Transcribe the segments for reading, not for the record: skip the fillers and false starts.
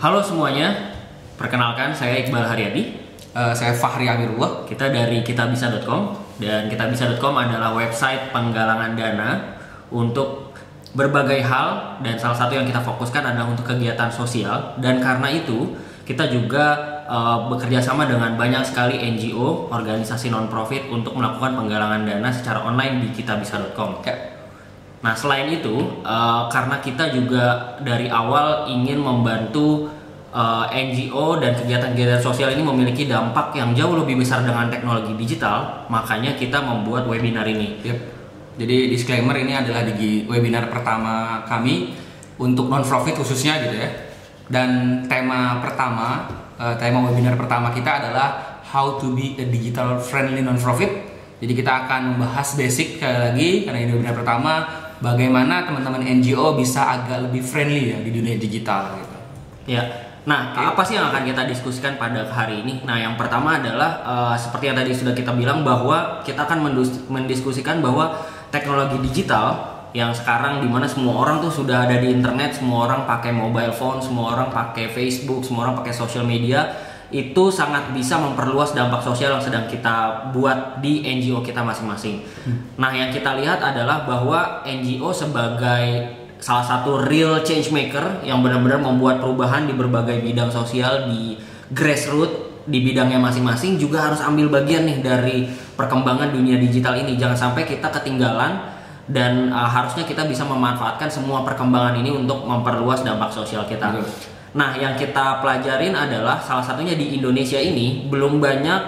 Halo semuanya, perkenalkan saya Iqbal Haryadi. Saya Fahri Amirullah. Kita dari kitabisa.com, dan kitabisa.com adalah website penggalangan dana untuk berbagai hal, dan salah satu yang kita fokuskan adalah untuk kegiatan sosial. Dan karena itu kita juga bekerja sama dengan banyak sekali NGO, organisasi non-profit untuk melakukan penggalangan dana secara online di kitabisa.com. Nah selain itu, karena kita juga dari awal ingin membantu NGO dan kegiatan-kegiatan sosial ini memiliki dampak yang jauh lebih besar dengan teknologi digital, makanya kita membuat webinar ini. Jadi disclaimer, ini adalah di webinar pertama kami untuk non-profit khususnya gitu ya. Dan tema webinar pertama kita adalah How to be a digital friendly non-profit. Jadi kita akan membahas basic sekali lagi karena ini webinar pertama, bagaimana teman-teman NGO bisa agak lebih friendly ya di dunia digital gitu. Ya. Nah, apa sih yang akan kita diskusikan pada hari ini? Nah, yang pertama adalah seperti yang tadi sudah kita bilang, bahwa kita akan mendiskusikan bahwa teknologi digital yang sekarang dimana semua orang tuh sudah ada di internet, semua orang pakai mobile phone, semua orang pakai Facebook, semua orang pakai social media, itu sangat bisa memperluas dampak sosial yang sedang kita buat di NGO kita masing-masing. Nah, yang kita lihat adalah bahwa NGO sebagai salah satu real change maker yang benar-benar membuat perubahan di berbagai bidang sosial di grassroots di bidangnya masing-masing juga harus ambil bagian nih dari perkembangan dunia digital ini. Jangan sampai kita ketinggalan, dan harusnya kita bisa memanfaatkan semua perkembangan ini untuk memperluas dampak sosial kita. Nah, yang kita pelajarin adalah salah satunya di Indonesia ini belum banyak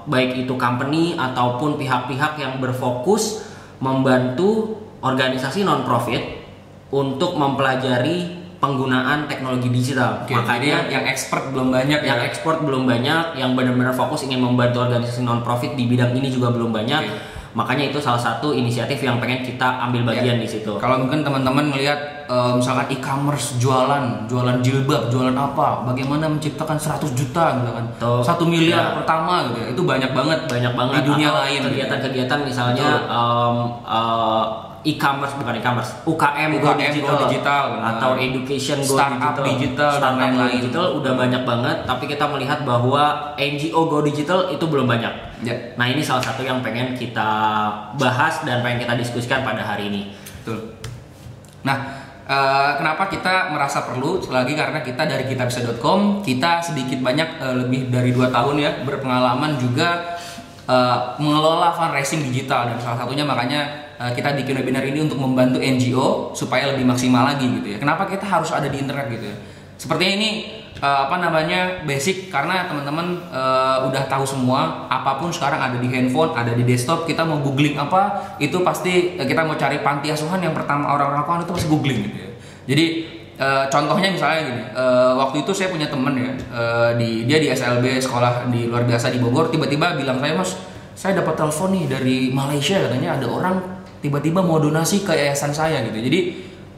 baik itu company ataupun pihak-pihak yang berfokus membantu organisasi non-profit untuk mempelajari penggunaan teknologi digital. Makanya yang expert belum banyak. Yang benar-benar fokus ingin membantu organisasi non-profit di bidang ini juga belum banyak. Makanya itu salah satu inisiatif yang pengen kita ambil bagian di situ. Kalau mungkin teman-teman melihat misalkan e-commerce, jualan jilbab, jualan apa, bagaimana menciptakan 100 juta gitu kan, 1 miliar pertama gitu ya, itu banyak banget di dunia lain. Kegiatan-kegiatan misalnya e-commerce, bukan e-commerce, UKM Go Digital atau Education Go Digital, Startup Go Digital udah banyak banget. Tapi kita melihat bahwa NGO Go Digital itu belum banyak. Nah, ini salah satu yang pengen kita bahas dan pengen kita diskusikan pada hari ini. Betul. Nah, kenapa kita merasa perlu? Selagi karena kita dari kitabisa.com, kita sedikit banyak lebih dari 2 tahun ya berpengalaman juga mengelola fundraising digital, dan salah satunya makanya kita bikin webinar ini untuk membantu NGO supaya lebih maksimal lagi gitu ya. Kenapa kita harus ada di internet gitu ya? Sepertinya ini basic, karena teman-teman udah tahu semua, apapun sekarang ada di handphone, ada di desktop. Kita mau googling apa, itu pasti kita mau cari panti asuhan, yang pertama orang lakukan itu pasti googling gitu ya. Jadi contohnya misalnya gini, waktu itu saya punya temen ya, dia di SLB, sekolah di luar biasa di Bogor, tiba-tiba bilang, Mas, saya dapat telepon nih dari Malaysia, katanya ada orang tiba-tiba mau donasi ke yayasan saya gitu. Jadi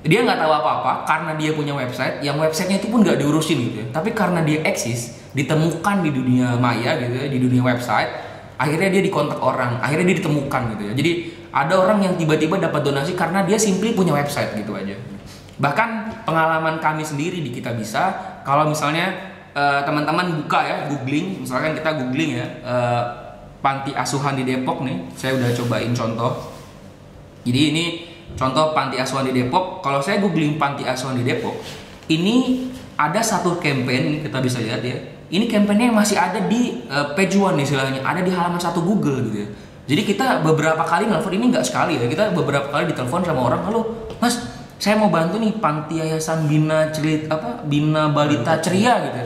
dia nggak tahu apa-apa karena dia punya website, yang websitenya itu pun nggak diurusin gitu ya. Tapi karena dia eksis, ditemukan di dunia maya gitu ya, di dunia website, akhirnya dia dikontak orang, akhirnya dia ditemukan gitu ya. Jadi ada orang yang tiba-tiba dapat donasi karena dia simply punya website gitu aja. Bahkan pengalaman kami sendiri di Kitabisa, kalau misalnya teman-teman buka ya, googling, misalkan kita googling ya, panti asuhan di Depok nih, saya udah cobain contoh. Jadi ini contoh panti asuhan di Depok. Kalau saya googling panti asuhan di Depok, ini ada satu campaign, kita bisa lihat ya. Ini campaignnya masih ada di page one istilahnya, ada di halaman 1 Google gitu ya. Jadi kita beberapa kali nelfon, ini nggak sekali ya, kita beberapa kali ditelepon sama orang, halo Mas, saya mau bantu nih panti yayasan Bina Balita Ceria gitu.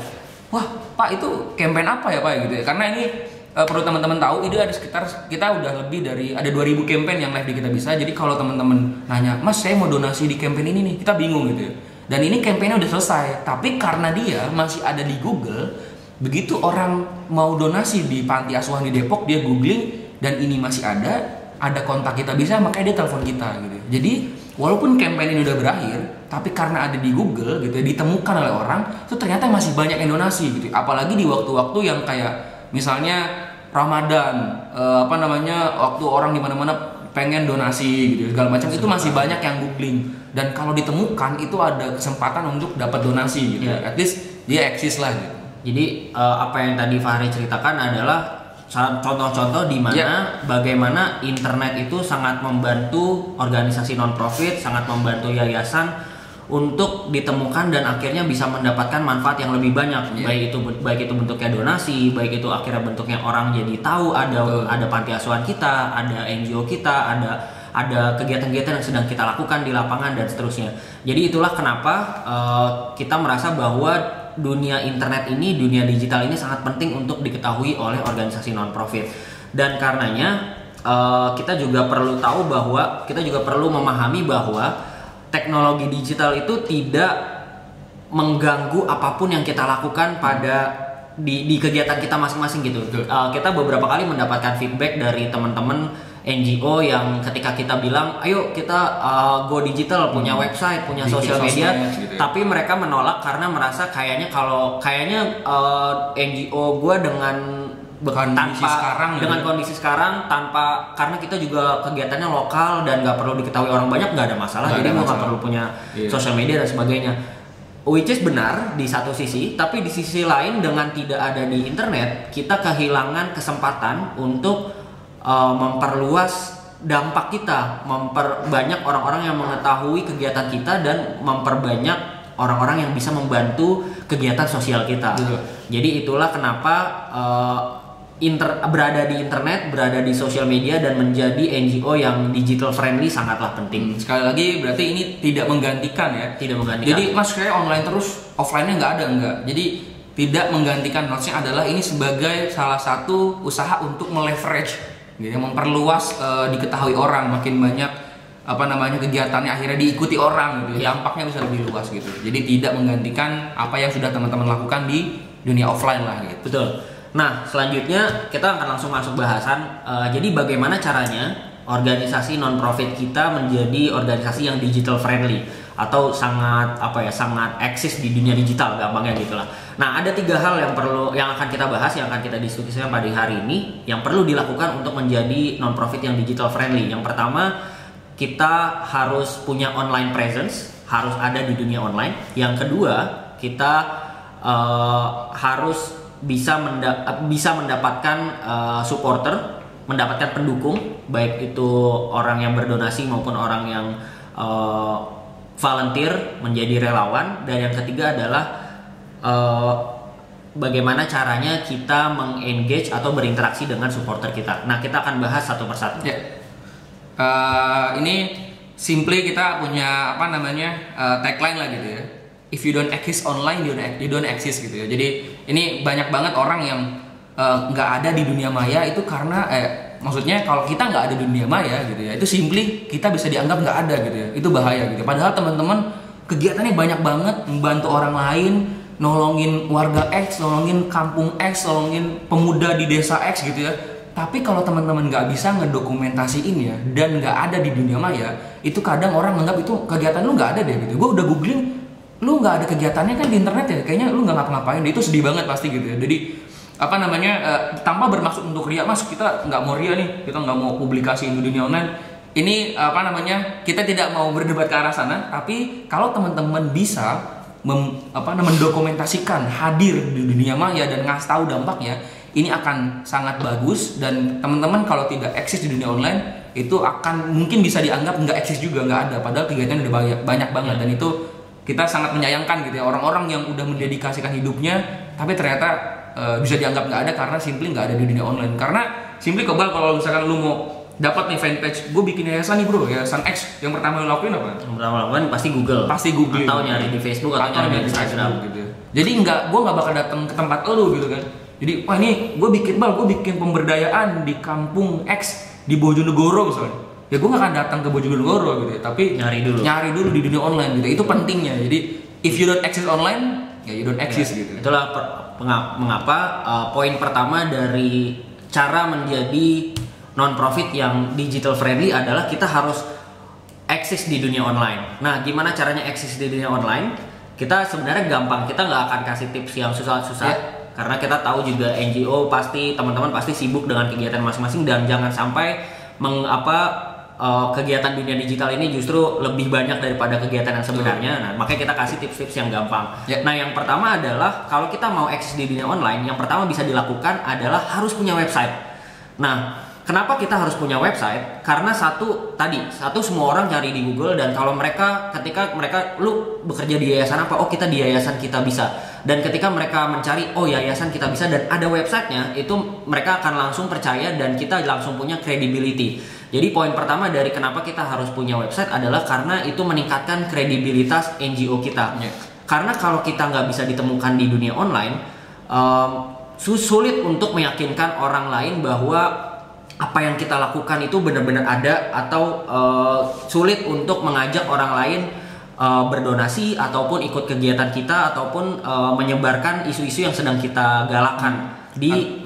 Wah Pak, itu campaign apa ya Pak gitu ya? Karena ini perlu teman-teman tahu, ini ada sekitar, kita udah lebih dari ada 2000 campaign yang live di Kitabisa. Jadi kalau teman-teman nanya, Mas saya mau donasi di campaign ini nih, kita bingung gitu ya. Dan ini campaignnya udah selesai, tapi karena dia masih ada di Google, begitu orang mau donasi di panti asuhan di Depok, dia googling dan ini masih ada kontak Kitabisa, makanya dia telepon kita gitu. Jadi walaupun campaign ini udah berakhir, tapi karena ada di Google gitu ya, ditemukan oleh orang, itu ternyata masih banyak yang donasi gitu. Apalagi di waktu-waktu yang kayak misalnya Ramadan, waktu orang di mana-mana pengen donasi gitu segala macam, itu masih banyak yang googling, dan kalau ditemukan itu ada kesempatan untuk dapat donasi gitu. At least dia eksis lah gitu. Jadi apa yang tadi Fahri ceritakan adalah contoh-contoh di mana bagaimana internet itu sangat membantu organisasi non-profit, sangat membantu yayasan untuk ditemukan dan akhirnya bisa mendapatkan manfaat yang lebih banyak. Baik itu bentuknya donasi, baik itu akhirnya bentuknya orang jadi tahu ada panti asuhan kita, ada NGO kita, ada kegiatan-kegiatan yang sedang kita lakukan di lapangan dan seterusnya. Jadi itulah kenapa kita merasa bahwa dunia internet ini, dunia digital ini sangat penting untuk diketahui oleh organisasi non-profit. Dan karenanya kita juga perlu tahu bahwa kita juga perlu memahami bahwa teknologi digital itu tidak mengganggu apapun yang kita lakukan pada di kegiatan kita masing-masing gitu. Kita beberapa kali mendapatkan feedback dari teman-teman NGO yang ketika kita bilang, ayo kita go digital, punya website, punya sosial media, gitu ya. Tapi mereka menolak karena merasa kayaknya NGO gue dengan kondisi sekarang karena kita juga kegiatannya lokal dan nggak perlu diketahui orang banyak, nggak ada masalah, jadi gue nggak perlu punya sosial media dan sebagainya. Which is benar di satu sisi, tapi di sisi lain dengan tidak ada di internet kita kehilangan kesempatan untuk memperluas dampak kita, memperbanyak orang-orang yang mengetahui kegiatan kita dan memperbanyak orang-orang yang bisa membantu kegiatan sosial kita. Jadi itulah kenapa berada di internet, berada di sosial media dan menjadi NGO yang digital friendly sangatlah penting. Sekali lagi berarti ini tidak menggantikan ya. Tidak menggantikan. Jadi mas kayak online terus, offline-nya nggak ada, enggak. Jadi tidak menggantikan, maksudnya adalah ini sebagai salah satu usaha untuk meleverage, gitu, memperluas diketahui orang, makin banyak kegiatannya akhirnya diikuti orang gitu. Dampaknya bisa lebih luas gitu. Jadi tidak menggantikan apa yang sudah teman-teman lakukan di dunia offline lah gitu. Betul. Nah, selanjutnya kita akan langsung masuk bahasan. Jadi bagaimana caranya organisasi non-profit kita menjadi organisasi yang digital friendly atau sangat eksis di dunia digital, gampangnya gitulah. Nah, ada 3 hal yang akan kita bahas, yang akan kita diskusikan pada hari ini, yang perlu dilakukan untuk menjadi non-profit yang digital friendly. Yang pertama, kita harus punya online presence, harus ada di dunia online. Yang kedua, kita harus bisa mendapatkan supporter, mendapatkan pendukung, baik itu orang yang berdonasi maupun orang yang volunteer menjadi relawan. Dan yang ketiga adalah bagaimana caranya kita mengengage atau berinteraksi dengan supporter kita. Nah, kita akan bahas satu persatu. Ini simply kita punya tagline lah gitu ya. If you don't exist online, you don't exist gitu ya. Jadi ini banyak banget orang yang nggak ada di dunia maya itu karena maksudnya kalau kita nggak ada di dunia maya gitu ya, itu simply kita bisa dianggap nggak ada gitu ya. Itu bahaya gitu. Padahal teman-teman kegiatannya banyak banget, membantu orang lain, nolongin warga X, nolongin kampung X, nolongin pemuda di desa X gitu ya. Tapi kalau teman-teman nggak bisa ngedokumentasiin ya dan nggak ada di dunia maya, itu kadang orang menganggap itu kegiatan lu nggak ada deh gitu. Gue udah googling, lu nggak ada kegiatannya kan di internet ya, kayaknya lu nggak ngapa-ngapain. Itu sedih banget pasti gitu ya. Jadi tanpa bermaksud untuk ria, mas kita nggak mau ria nih, kita nggak mau publikasi di dunia online. Ini kita tidak mau berdebat ke arah sana. Tapi kalau teman-teman bisa mendokumentasikan hadir di dunia maya dan ngasih tahu dampaknya, ini akan sangat bagus. Dan teman-teman kalau tidak eksis di dunia online, itu akan mungkin bisa dianggap nggak eksis juga, nggak ada. Padahal kegiatan udah banyak banget. Dan itu kita sangat menyayangkan gitu ya, orang-orang yang udah mendedikasikan hidupnya tapi ternyata bisa dianggap nggak ada karena simply nggak ada di dunia online. Karena simply kalau misalkan lu mau dapat nih fanpage, gue bikin yayasan nih bro, yayasan X, yang pertama lu lakuin apa? Yang pertama lakukan pasti Google atau nyari di Facebook atau nyari di Instagram gitu. Jadi gue nggak bakal datang ke tempat lu gitu kan. Jadi wah ini gue bikin pemberdayaan di kampung X di Bojonegoro misalnya. Ya gue gak akan datang ke Bojonegoro gitu ya, tapi nyari dulu di dunia online gitu. Itu pentingnya. Jadi if you don't exist online, ya you don't exist gitu. Itulah mengapa poin pertama dari cara menjadi non-profit yang digital friendly adalah kita harus eksis di dunia online. Nah, gimana caranya eksis di dunia online? Kita sebenarnya gampang, kita nggak akan kasih tips yang susah-susah. Karena kita tahu juga NGO teman-teman pasti sibuk dengan kegiatan masing-masing, dan jangan sampai kegiatan dunia digital ini justru lebih banyak daripada kegiatan yang sebenarnya. Nah, makanya kita kasih tips-tips yang gampang. Nah, yang pertama adalah kalau kita mau eksis di dunia online, yang pertama bisa dilakukan adalah harus punya website. Nah, kenapa kita harus punya website? Karena satu semua orang cari di Google, dan kalau ketika mereka lu bekerja di yayasan apa? Oh, kita di yayasan Kita Bisa. Dan ketika mereka mencari oh yayasan Kita Bisa dan ada websitenya, itu mereka akan langsung percaya dan kita langsung punya credibility. Jadi poin pertama dari kenapa kita harus punya website adalah karena itu meningkatkan kredibilitas NGO kita. Karena kalau kita nggak bisa ditemukan di dunia online, sulit untuk meyakinkan orang lain bahwa apa yang kita lakukan itu benar-benar ada, atau sulit untuk mengajak orang lain berdonasi ataupun ikut kegiatan kita, ataupun menyebarkan isu-isu yang sedang kita galakkan di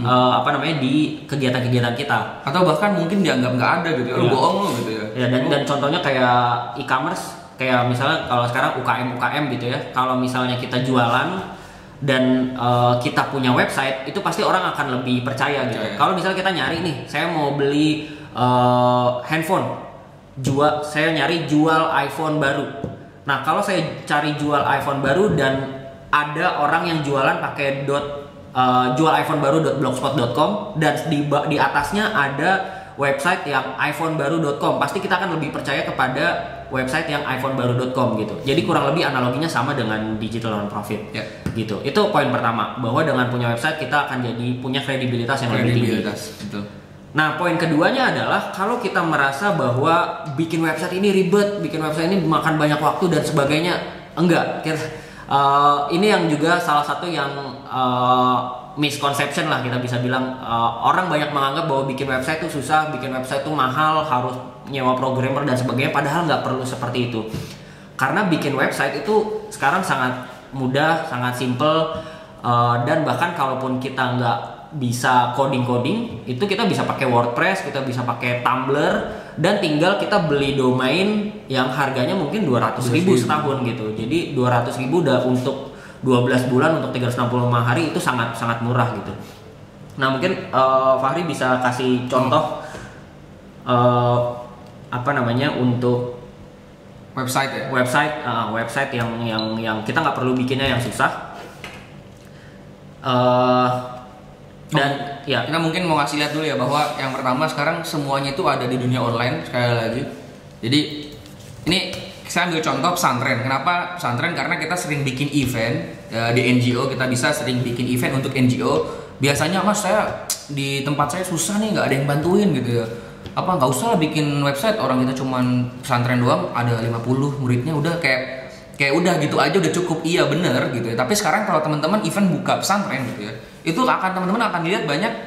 di kegiatan-kegiatan kita, atau bahkan mungkin dianggap nggak ada gitu ya, lu bohong lu gitu ya. Ya, dan contohnya kayak e-commerce, kayak misalnya kalau sekarang UKM gitu ya, kalau misalnya kita jualan dan kita punya website, itu pasti orang akan lebih percaya gitu. Kalau misalnya kita nyari nih, saya mau beli handphone, saya nyari jual iPhone baru. Nah, kalau saya cari jual iPhone baru dan ada orang yang jualan pakai jualiPhonebaru.blogspot.com dan di atasnya ada website yang iPhonebaru.com, pasti kita akan lebih percaya kepada website yang iPhonebaru.com gitu. Jadi kurang lebih analoginya sama dengan digital non-profit gitu. Itu poin pertama, bahwa dengan punya website kita akan jadi punya kredibilitas yang lebih tinggi. Betul. Nah, poin keduanya adalah kalau kita merasa bahwa bikin website ini ribet, bikin website ini makan banyak waktu dan sebagainya, enggak. Ini yang juga salah satu yang misconception lah kita bisa bilang. Orang banyak menganggap bahwa bikin website itu susah, bikin website itu mahal, harus nyewa programmer dan sebagainya, padahal nggak perlu seperti itu. Karena bikin website itu sekarang sangat mudah, sangat simple, dan bahkan kalaupun kita nggak bisa coding, itu kita bisa pakai WordPress, kita bisa pakai Tumblr, dan tinggal kita beli domain yang harganya mungkin 200.000 setahun gitu. Jadi 200.000 udah untuk 12 bulan, untuk 365 hari, itu sangat murah gitu. Nah, mungkin Fahri bisa kasih contoh untuk website website yang kita nggak perlu bikinnya yang susah. Dan kita mungkin mau ngasih lihat dulu ya, bahwa yang pertama sekarang semuanya itu ada di dunia online sekali lagi. Jadi ini saya ambil contoh pesantren. Kenapa pesantren? Karena kita sering bikin event di NGO, kita bisa sering bikin event untuk NGO. Biasanya Mas, saya di tempat saya susah nih, nggak ada yang bantuin gitu ya. Apa nggak usah lah bikin website, orang kita cuman pesantren doang, ada 50 muridnya, udah kayak udah gitu aja udah cukup. Iya bener gitu ya. Tapi sekarang kalau teman-teman event buka pesantren gitu ya, itu teman-teman akan lihat banyak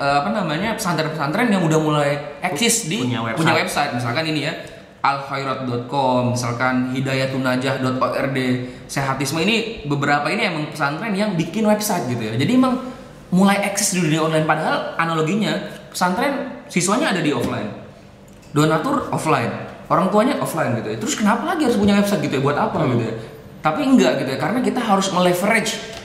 pesantren-pesantren yang udah mulai eksis di punya website. Misalkan ini ya, alkhairat.com, misalkan hidayatunajah.org, sehatisme, ini beberapa ini emang pesantren yang bikin website gitu ya. Jadi emang mulai eksis di dunia online, padahal analoginya pesantren siswanya ada di offline, donatur offline, orang tuanya offline gitu ya. Terus kenapa lagi harus punya website gitu ya, buat apa gitu ya? Tapi enggak gitu ya, karena kita harus meleverage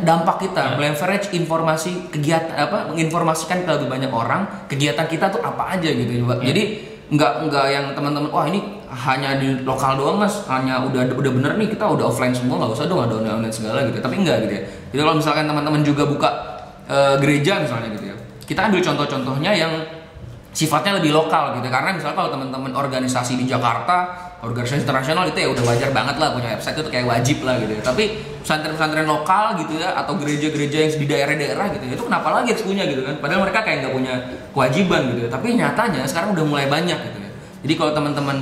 dampak kita, meleverage informasi kegiatan, menginformasikan ke lebih banyak orang kegiatan kita tuh apa aja gitu ya. Jadi enggak yang teman-teman, wah ini hanya di lokal doang Mas, hanya udah bener nih kita udah offline semua, nggak usah dong ada online segala gitu. Tapi enggak gitu ya. Jadi kalau misalkan teman-teman juga buka gereja misalnya gitu ya, kita ambil contoh-contohnya yang sifatnya lebih lokal gitu. Karena misalnya kalau teman-teman organisasi di Jakarta, organisasi internasional, itu ya udah wajar banget lah punya website, itu kayak wajib lah gitu ya. Tapi pesantren-pesantren lokal gitu ya, atau gereja-gereja yang di daerah-daerah gitu ya, itu kenapa lagi harus punya gitu kan? Padahal mereka kayak nggak punya kewajiban gitu ya. Tapi nyatanya sekarang udah mulai banyak gitu ya. Jadi kalau teman-teman,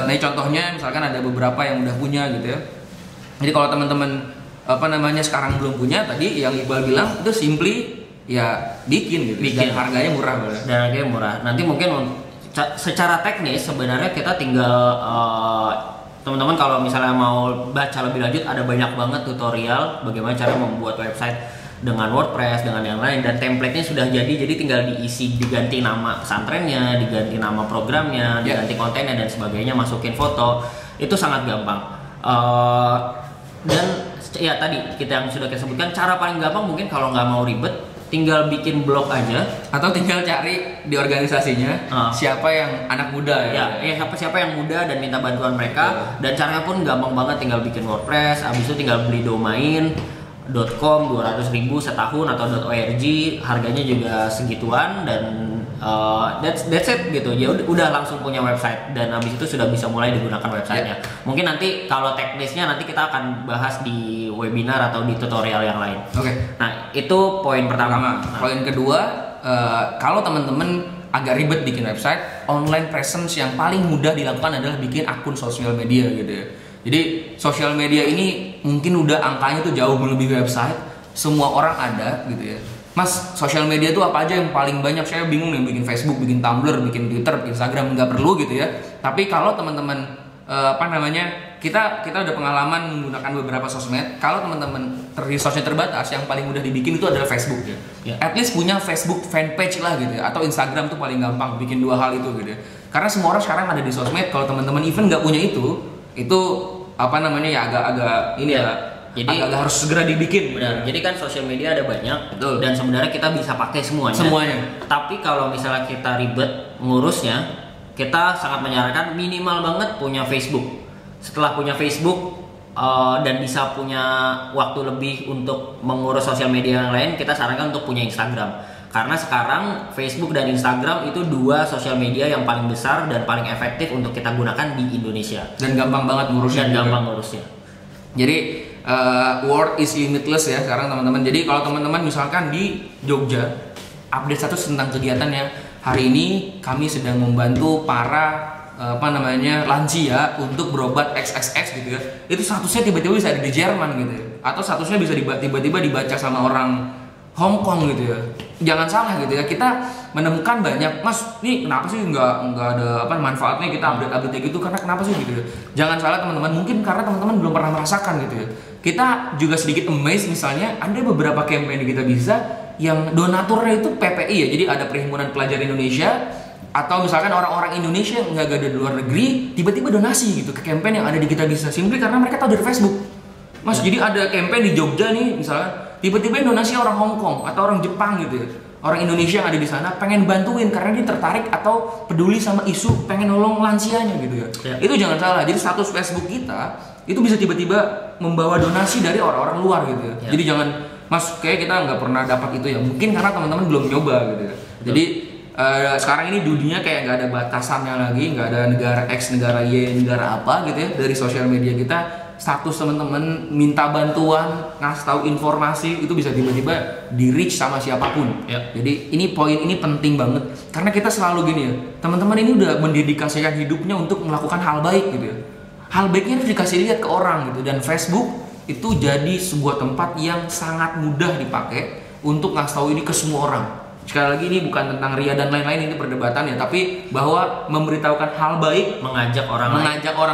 nah contohnya misalkan ada beberapa yang udah punya gitu ya. Jadi kalau teman-teman sekarang belum punya, tadi yang Iqbal bilang itu simply ya bikin gitu. Dan harganya murah banget. Dan harganya murah. Nanti mungkin secara teknis sebenarnya kita tinggal teman-teman kalau misalnya mau baca lebih lanjut, ada banyak banget tutorial bagaimana cara membuat website dengan WordPress, dengan yang lain, dan template-nya sudah jadi tinggal diisi, diganti nama pesantrennya, diganti nama programnya, diganti kontennya dan sebagainya, masukin foto, itu sangat gampang. Dan ya tadi kita yang sudah kita sebutkan, cara paling gampang mungkin kalau nggak mau ribet, tinggal bikin blog aja atau tinggal cari di organisasinya siapa yang anak muda siapa yang muda dan minta bantuan mereka. Dan caranya pun gampang banget, tinggal bikin WordPress, habis itu tinggal beli domain .com 200.000 setahun atau .org, harganya juga segituan, dan that's it gitu. Ya udah langsung punya website, dan habis itu sudah bisa mulai digunakan websitenya. Mungkin nanti kalau teknisnya nanti kita akan bahas di webinar atau di tutorial yang lain. Nah, itu poin pertama. Poin kedua, kalau teman-teman agak ribet bikin website, online presence yang paling mudah dilakukan adalah bikin akun sosial media gitu ya. Jadi sosial media ini mungkin udah angkanya tuh jauh melebihi website, semua orang ada gitu ya. Mas, sosial media tuh apa aja yang paling banyak? Saya bingung nih, bikin Facebook, bikin Tumblr, bikin Twitter, bikin Instagram, nggak perlu gitu ya. Tapi kalau teman-teman kita udah pengalaman menggunakan beberapa sosmed. Kalau teman-teman resource-nya terbatas, yang paling mudah dibikin itu adalah Facebook ya. At least punya Facebook fanpage lah gitu ya, atau Instagram tuh paling gampang bikin dua hal itu gitu ya. Karena semua orang sekarang ada di sosmed. Kalau teman-teman even nggak punya itu agak-agak ini ya. Jadi agak harus segera dibikin. Benar. Jadi kan sosial media ada banyak. Betul. Dan sebenarnya kita bisa pakai semuanya. Tapi kalau misalnya kita ribet ngurusnya, kita sangat menyarankan minimal banget punya Facebook. Setelah punya Facebook dan bisa punya waktu lebih untuk mengurus sosial media yang lain, kita sarankan untuk punya Instagram. Karena sekarang Facebook dan Instagram itu dua sosial media yang paling besar dan paling efektif untuk kita gunakan di Indonesia. Dan gampang banget ngurusnya. Jadi word is limitless ya sekarang teman-teman. Jadi kalau teman-teman misalkan di Jogja, update status tentang kegiatannya, hari ini kami sedang membantu para lansia untuk berobat XXX gitu ya. Itu statusnya tiba-tiba bisa ada di Jerman gitu ya. Atau statusnya bisa tiba-tiba dibaca sama orang Hong Kong gitu ya. Jangan salah gitu ya, kita menemukan banyak, Mas, ini kenapa sih nggak ada manfaatnya kita update gitu, karena kenapa sih gitu ya. Jangan salah teman-teman, mungkin karena teman-teman belum pernah merasakan gitu ya. Kita juga sedikit amazed, misalnya ada beberapa campaign kita bisa yang donaturnya itu PPI ya, jadi ada Perhimpunan Pelajar Indonesia, atau misalkan orang-orang Indonesia yang nggak ada di luar negeri tiba-tiba donasi gitu ke campaign yang ada di Kita Bisa, simply karena mereka tahu dari Facebook. Mas, jadi ada campaign di Jogja nih misalnya, tiba-tiba donasi orang Hong Kong atau orang Jepang gitu ya, orang Indonesia yang ada di sana pengen bantuin karena dia tertarik atau peduli sama isu pengen nolong lansianya gitu ya. Itu jangan salah, jadi status Facebook kita itu bisa tiba-tiba membawa donasi dari orang-orang luar gitu ya. Jadi jangan, Mas, kayak kita nggak pernah dapat itu ya, mungkin karena teman-teman belum nyoba gitu ya. Jadi sekarang ini dunia kayak nggak ada batasannya lagi, nggak ada negara X, negara Y, negara apa gitu ya. Dari sosial media kita, status teman-teman minta bantuan, ngasih tahu informasi itu bisa tiba-tiba di reach sama siapapun. Jadi poin ini penting banget karena kita selalu gini ya, teman-teman ini udah mendedikasikan hidupnya untuk melakukan hal baik gitu ya. Hal baiknya harus dikasih lihat ke orang gitu, dan Facebook itu jadi sebuah tempat yang sangat mudah dipakai untuk ngasih tahu ini ke semua orang. Sekali lagi, ini bukan tentang ria dan lain-lain, ini perdebatan ya, tapi bahwa memberitahukan hal baik, mengajak orang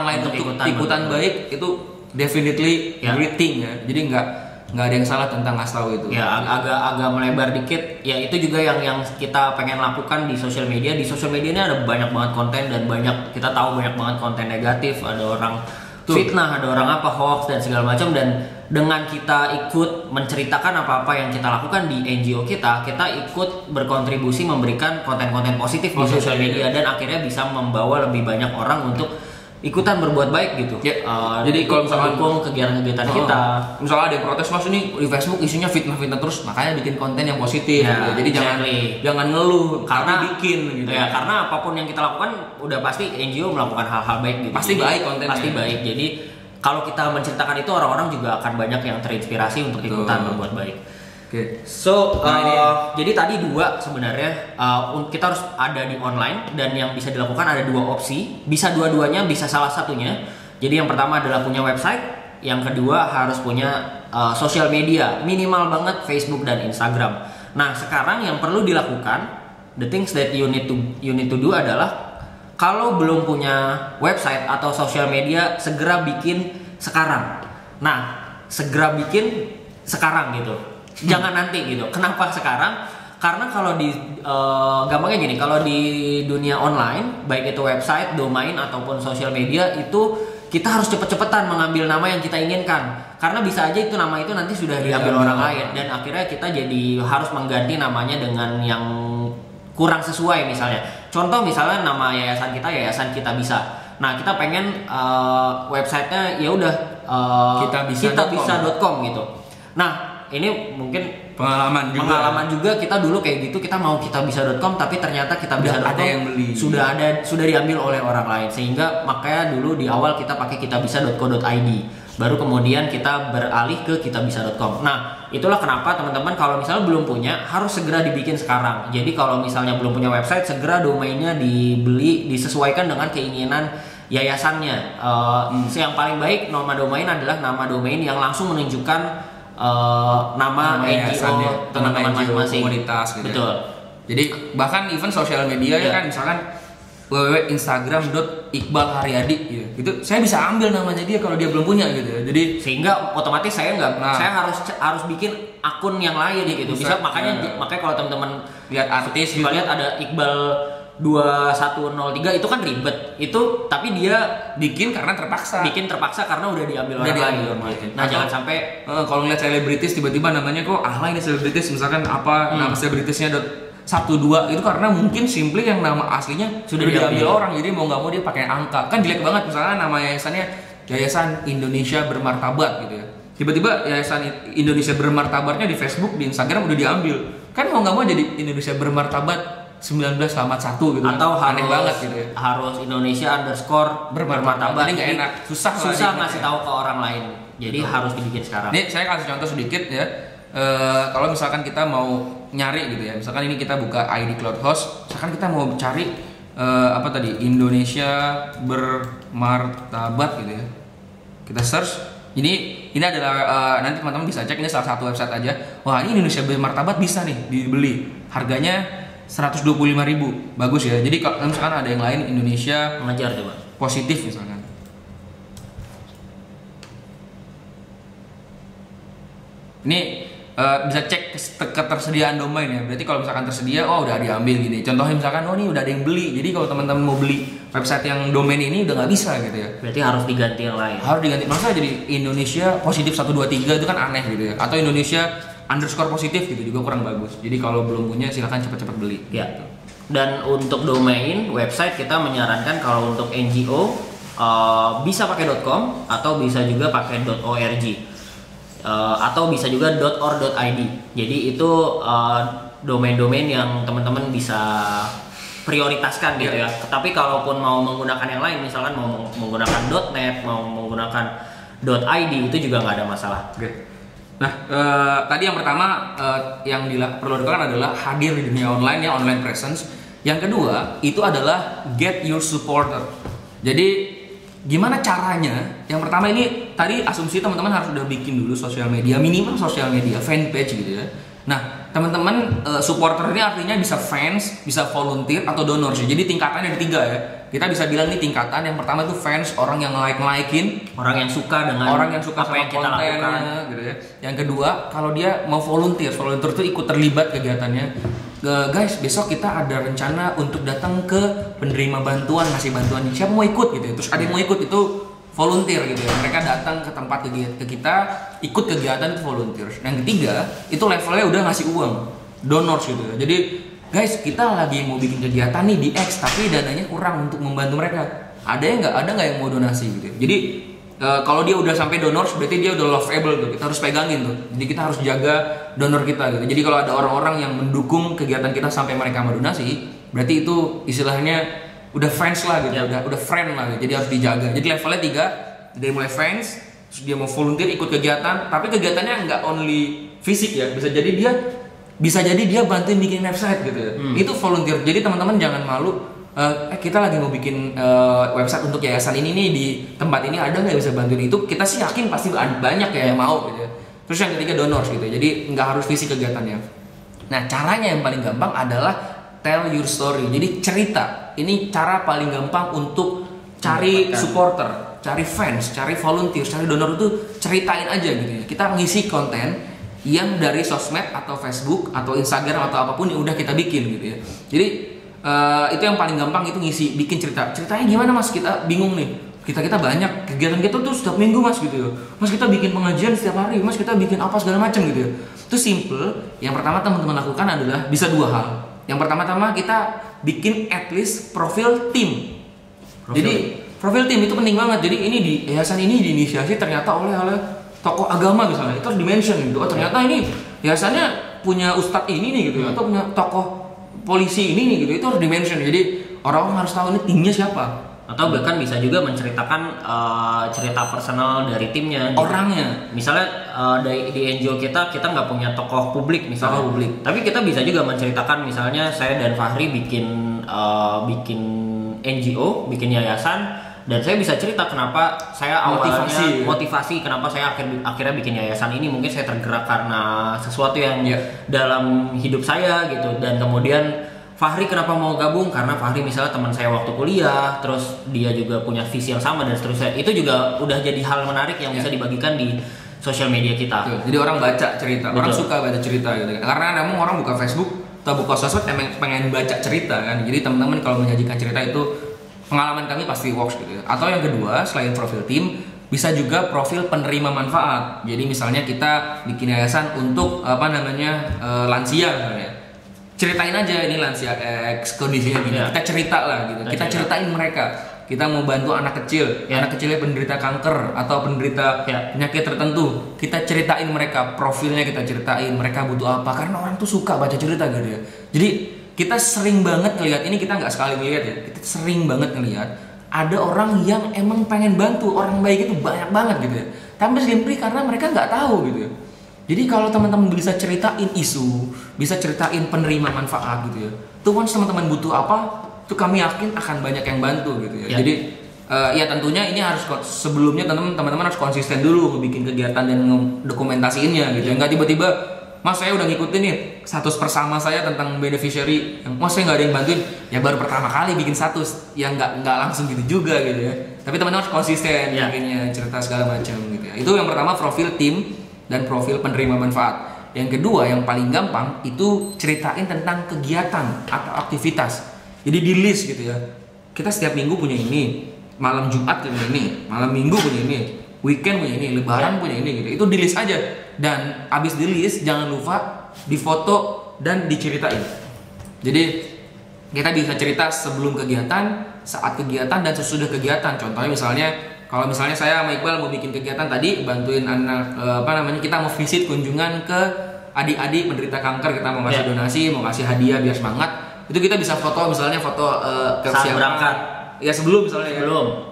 lain untuk ikutan baik itu definitely great thing ya. Jadi nggak ada yang salah tentang ngasih tahu itu. Ya, agak melebar dikit. Ya, itu juga yang kita pengen lakukan di sosial media. Di sosial media ini ada banyak banget konten, dan kita tahu banyak banget konten negatif. Ada orang fitnah, ada orang hoax dan segala macam. Dan dengan kita ikut menceritakan apa-apa yang kita lakukan di NGO kita ikut berkontribusi memberikan konten-konten positif di sosial media, dan akhirnya bisa membawa lebih banyak orang untuk ikutan berbuat baik gitu. Jadi kalau misalkan kegiatan-kegiatan kita, misalnya ada yang protes, Mas, ini di Facebook isinya fitnah terus, makanya bikin konten yang positif gitu. Jadi jangan ngeluh karena bikin gitu. Ya, karena apapun yang kita lakukan udah pasti NGO melakukan hal-hal baik gitu. Pasti baik kontennya. Pasti baik. Jadi kalau kita menceritakan itu, orang-orang juga akan banyak yang terinspirasi untuk ikutan berbuat baik. Jadi tadi dua sebenarnya, kita harus ada di online, dan yang bisa dilakukan ada dua opsi, bisa dua-duanya, bisa salah satunya. Jadi yang pertama adalah punya website, yang kedua harus punya sosial media, minimal banget Facebook dan Instagram. Nah, sekarang yang perlu dilakukan, the things that you need to do adalah, kalau belum punya website atau sosial media, segera bikin sekarang. Nah, segera bikin sekarang gitu. Jangan nanti gitu. Kenapa sekarang? Karena kalau gampangnya gini, kalau di dunia online, baik itu website, domain ataupun sosial media, itu kita harus cepet-cepetan mengambil nama yang kita inginkan, karena bisa aja itu nama itu nanti sudah diambil orang lain dan akhirnya kita jadi harus mengganti namanya dengan yang kurang sesuai. Misalnya contoh, misalnya nama yayasan kita bisa. Nah, kita pengen websitenya ya udah kitabisa.com gitu. Nah, ini mungkin pengalaman juga kita dulu kayak gitu, kita mau kitabisa.com tapi ternyata kitabisa.com sudah diambil oleh orang lain, sehingga makanya dulu di awal kita pakai kitabisa.co.id, baru kemudian kita beralih ke kitabisa.com. Nah, itulah kenapa teman-teman kalau misalnya belum punya harus segera dibikin sekarang. Jadi kalau misalnya belum punya website, segera domainnya dibeli, disesuaikan dengan keinginan yayasannya. Yang paling baik nama domain adalah nama domain yang langsung menunjukkan nama NGO teman-teman masing-masing, komunitas gitu. Betul. Jadi bahkan even sosial media ya kan, misalkan www.instagram.iqbalharyadi gitu. Itu saya bisa ambil namanya dia kalau dia belum punya gitu ya. Jadi sehingga otomatis saya saya harus bikin akun yang lain gitu. Bisa makanya kalau teman-teman lihat artis juga lihat ada Iqbal 2103 itu kan ribet itu, tapi dia bikin terpaksa karena udah diambil orang lain. Nah, jangan sampai kalau ngeliat selebritis tiba-tiba namanya kok ini selebritis, misalkan nama selebritisnya .12 itu karena mungkin simply yang nama aslinya sudah diambil orang, jadi mau nggak mau dia pakai angka. Kan jelek banget misalnya nama yayasannya Yayasan Indonesia Bermartabat gitu ya. Tiba-tiba Yayasan Indonesia Bermartabatnya di Facebook, di Instagram udah diambil. Kan mau nggak mau jadi Indonesia Bermartabat 1981 gitu, atau aneh banget gitu ya. Harus Indonesia_bermartabat. Jadi nggak enak, susah ngasih tahu ke orang lain. Jadi harus dibikin sekarang. Nih saya kasih contoh sedikit ya. Kalau misalkan kita mau nyari gitu ya, misalkan ini kita buka ID Cloud Host, misalkan kita mau cari Indonesia Bermartabat gitu ya. Kita search. Ini adalah nanti teman-teman bisa cek, ini salah satu website aja. Wah, ini Indonesia Bermartabat bisa nih dibeli. Harganya 125.000, bagus ya. Jadi kalau misalkan ada yang lain Indonesia mengajar coba positif misalkan. Ini bisa cek ketersediaan domain ya. Berarti kalau misalkan tersedia, udah diambil gini. Contohnya misalkan, ini udah ada yang beli. Jadi kalau teman-teman mau beli website yang domain ini udah nggak bisa gitu ya. Berarti harus diganti yang lain. Harus diganti. Masa jadi Indonesia positif 123 itu kan aneh gitu ya. Atau Indonesia _positif gitu juga kurang bagus. Jadi kalau belum punya silahkan cepat-cepat beli. Ya. Dan untuk domain website kita menyarankan kalau untuk NGO bisa pakai .com atau bisa juga pakai .org atau bisa juga .or.id. Jadi itu domain-domain yang teman-teman bisa prioritaskan gitu ya. Tapi kalaupun mau menggunakan yang lain, misalkan mau menggunakan .net, mau menggunakan .id, itu juga nggak ada masalah. Okay. Nah, tadi yang pertama yang perlu dilakukan adalah hadir di dunia online ya, online presence. Yang kedua itu adalah get your supporter. Jadi gimana caranya? Yang pertama ini tadi asumsi teman-teman harus udah bikin dulu sosial media, minimal sosial media, fanpage gitu ya. Nah, teman-teman supporter ini artinya bisa fans, bisa volunteer atau donor sih. Jadi tingkatannya ada 3 ya. Kita bisa bilang nih tingkatan yang pertama itu fans, orang yang like-likein, orang yang suka dengan apa yang kita lakukan gitu ya. Yang kedua, kalau dia mau volunteer itu ikut terlibat kegiatannya. Guys, besok kita ada rencana untuk datang ke penerima bantuan, ngasih bantuan. Siapa mau ikut gitu ya. Terus ada yang mau ikut, itu volunteer gitu ya. Mereka datang ke tempat ke kita, ikut kegiatan itu volunteer. Yang ketiga, itu levelnya udah ngasih uang, donors gitu ya. Jadi guys, kita lagi mau bikin kegiatan nih di X, tapi dananya kurang untuk membantu mereka. Ada nggak yang mau donasi gitu? Jadi kalau dia udah sampai donors, berarti dia udah lovable tuh. Kita harus pegangin tuh. Jadi kita harus jaga donor kita gitu. Jadi kalau ada orang-orang yang mendukung kegiatan kita sampai mereka mau donasi, berarti itu istilahnya udah fans lah gitu, udah friend lah gitu. Jadi harus dijaga. Jadi levelnya 3, dari mulai fans, terus dia mau volunteer ikut kegiatan, tapi kegiatannya nggak only fisik ya, bisa jadi dia bantuin bikin website gitu ya. Itu volunteer. Jadi teman-teman jangan malu, kita lagi mau bikin website untuk yayasan ini nih, di tempat ini ada nggak bisa bantuin? Itu kita sih yakin pasti banyak ya yang mau gitu ya. Terus yang ketiga donors gitu. Jadi nggak harus fisik kegiatannya. Nah, caranya yang paling gampang adalah tell your story. Jadi cerita. Ini cara paling gampang untuk cari supporter, cari fans, cari volunteer, cari donor, itu ceritain aja gitu ya. Kita ngisi konten yang dari sosmed atau Facebook atau Instagram atau apapun yang udah kita bikin gitu ya. Jadi itu yang paling gampang, itu bikin cerita. Ceritanya gimana mas? Kita bingung nih. kita banyak kegiatan kita tuh setiap minggu mas gitu ya. Mas kita bikin pengajian setiap hari, mas kita bikin apa segala macam gitu ya. Itu simple. Yang pertama teman-teman lakukan adalah bisa dua hal. Yang pertama kita bikin at least profil tim. Jadi profil tim itu penting banget. Jadi ini di yayasan ini diinisiasi ternyata oleh tokoh agama misalnya. Itu harus di-mention gitu. Oh ternyata ini yayasannya punya ustadz ini nih gitu ya, atau punya tokoh polisi ini nih gitu. Itu harus di-mention. Jadi orang-orang harus tahu ini timnya siapa. Atau bahkan bisa juga menceritakan cerita personal dari timnya gitu. Orangnya misalnya di NGO kita nggak punya tokoh publik misalnya, tapi kita bisa juga menceritakan misalnya saya dan Fahri bikin NGO, bikin yayasan, dan saya bisa cerita kenapa saya awalnya motivasi kenapa saya akhirnya bikin yayasan ini. Mungkin saya tergerak karena sesuatu yang dalam hidup saya gitu, dan kemudian Fahri kenapa mau gabung, karena Fahri misalnya teman saya waktu kuliah, terus dia juga punya visi yang sama dan seterusnya. Itu juga udah jadi hal menarik yang bisa dibagikan di sosial media kita. Betul. Jadi orang baca cerita, orang suka baca cerita gitu. Karena memang orang buka Facebook atau buka sosmed emang pengen baca cerita kan. Jadi teman-teman kalau menyajikan cerita itu, pengalaman kami pasti works gitu. Atau yang kedua, selain profil tim, bisa juga profil penerima manfaat. Jadi misalnya kita bikin yayasan untuk lansia misalnya. Ceritain aja ini lansia X kondisinya gini. Kita cerita lah gitu. Kita ceritain mereka. Kita mau bantu anak kecil, anak kecilnya penderita kanker atau penderita penyakit tertentu. Kita ceritain mereka, profilnya kita ceritain, mereka butuh apa. Karena orang tuh suka baca cerita gitu ya. Jadi kita sering banget ngelihat ini, kita nggak sekali ngelihat ya. Kita sering banget ngelihat ada orang yang emang pengen bantu orang baik itu banyak banget gitu ya. Tapi simply karena mereka nggak tahu gitu ya. Jadi kalau teman-teman bisa ceritain isu, bisa ceritain penerima manfaat gitu ya. Tuh once teman-teman butuh apa, tuh kami yakin akan banyak yang bantu gitu ya. Jadi ya tentunya ini harus sebelumnya teman-teman harus konsisten dulu bikin kegiatan dan dokumentasiinnya gitu. Enggak tiba-tiba, Mas saya udah ngikutin nih status bersama saya tentang beneficiary, Mas saya nggak ada yang bantuin. Ya baru pertama kali bikin status, yang nggak langsung gitu juga gitu ya. Tapi teman-teman harus konsisten bikinnya, cerita segala macam gitu ya. Itu yang pertama, profil tim dan profil penerima manfaat. Yang kedua yang paling gampang itu ceritain tentang kegiatan atau aktivitas. Jadi di list gitu ya. Kita setiap minggu punya ini, malam Jumat punya ini, malam Minggu punya ini, weekend punya ini, Lebaran punya ini gitu. Itu di list aja. Dan abis di list jangan lupa difoto dan diceritain. Jadi kita bisa cerita sebelum kegiatan, saat kegiatan, dan sesudah kegiatan. Contohnya misalnya, kalau misalnya saya sama Iqbal mau bikin kegiatan tadi, bantuin anak kita mau visit kunjungan ke adik-adik penderita kanker, kita mau ngasih donasi, mau ngasih hadiah biar semangat. Itu kita bisa foto misalnya ke saat berangkat. Ya sebelum misalnya.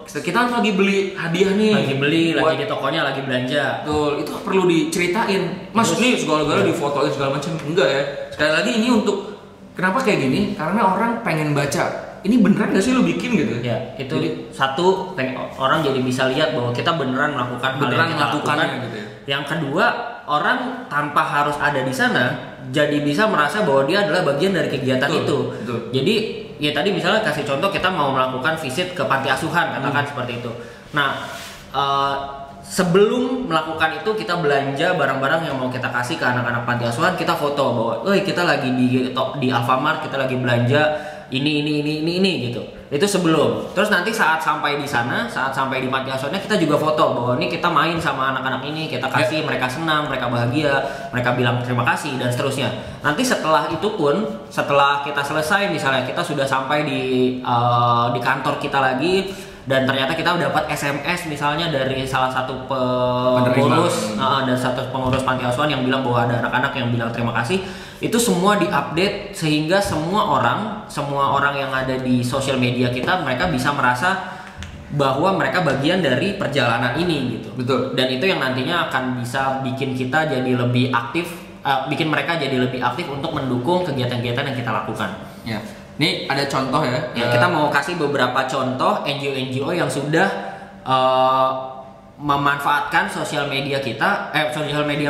Kita lagi beli hadiah nih. Lagi di tokonya lagi belanja. Betul, itu perlu diceritain. Mas nih segala-gala difotoin segala macam. Enggak ya. Sekali lagi ini untuk kenapa kayak gini? Karena orang pengen baca. Ini beneran gak sih lo bikin gitu? Ya, itu jadi, satu orang jadi bisa lihat bahwa kita beneran melakukan gitu ya. Yang kedua, orang tanpa harus ada di sana jadi bisa merasa bahwa dia adalah bagian dari kegiatan itu. Betul. Jadi ya tadi misalnya kasih contoh, kita mau melakukan visit ke panti asuhan, katakan seperti itu. Nah, sebelum melakukan itu kita belanja barang-barang yang mau kita kasih ke anak-anak panti asuhan, kita foto bahwa, kita lagi di Alfamart, kita lagi belanja ini gitu. Itu sebelum. Terus nanti saat sampai di sana, saat sampai di panti asuhannya, kita juga foto bahwa ini kita main sama anak-anak ini, kita kasih mereka senang, mereka bahagia, mereka bilang terima kasih dan seterusnya. Nanti setelah itu pun, setelah kita selesai misalnya kita sudah sampai di kantor kita lagi, dan ternyata kita dapat SMS misalnya dari salah satu pengurus dan satu pengurus panti asuhan yang bilang bahwa ada anak-anak yang bilang terima kasih. Itu semua diupdate sehingga semua orang yang ada di sosial media kita, mereka bisa merasa bahwa mereka bagian dari perjalanan ini gitu. Betul. Dan itu yang nantinya akan bisa bikin kita jadi lebih aktif, bikin mereka jadi lebih aktif untuk mendukung kegiatan-kegiatan yang kita lakukan. Ya. Ini ada contoh ya. Kita mau kasih beberapa contoh NGO yang sudah memanfaatkan sosial media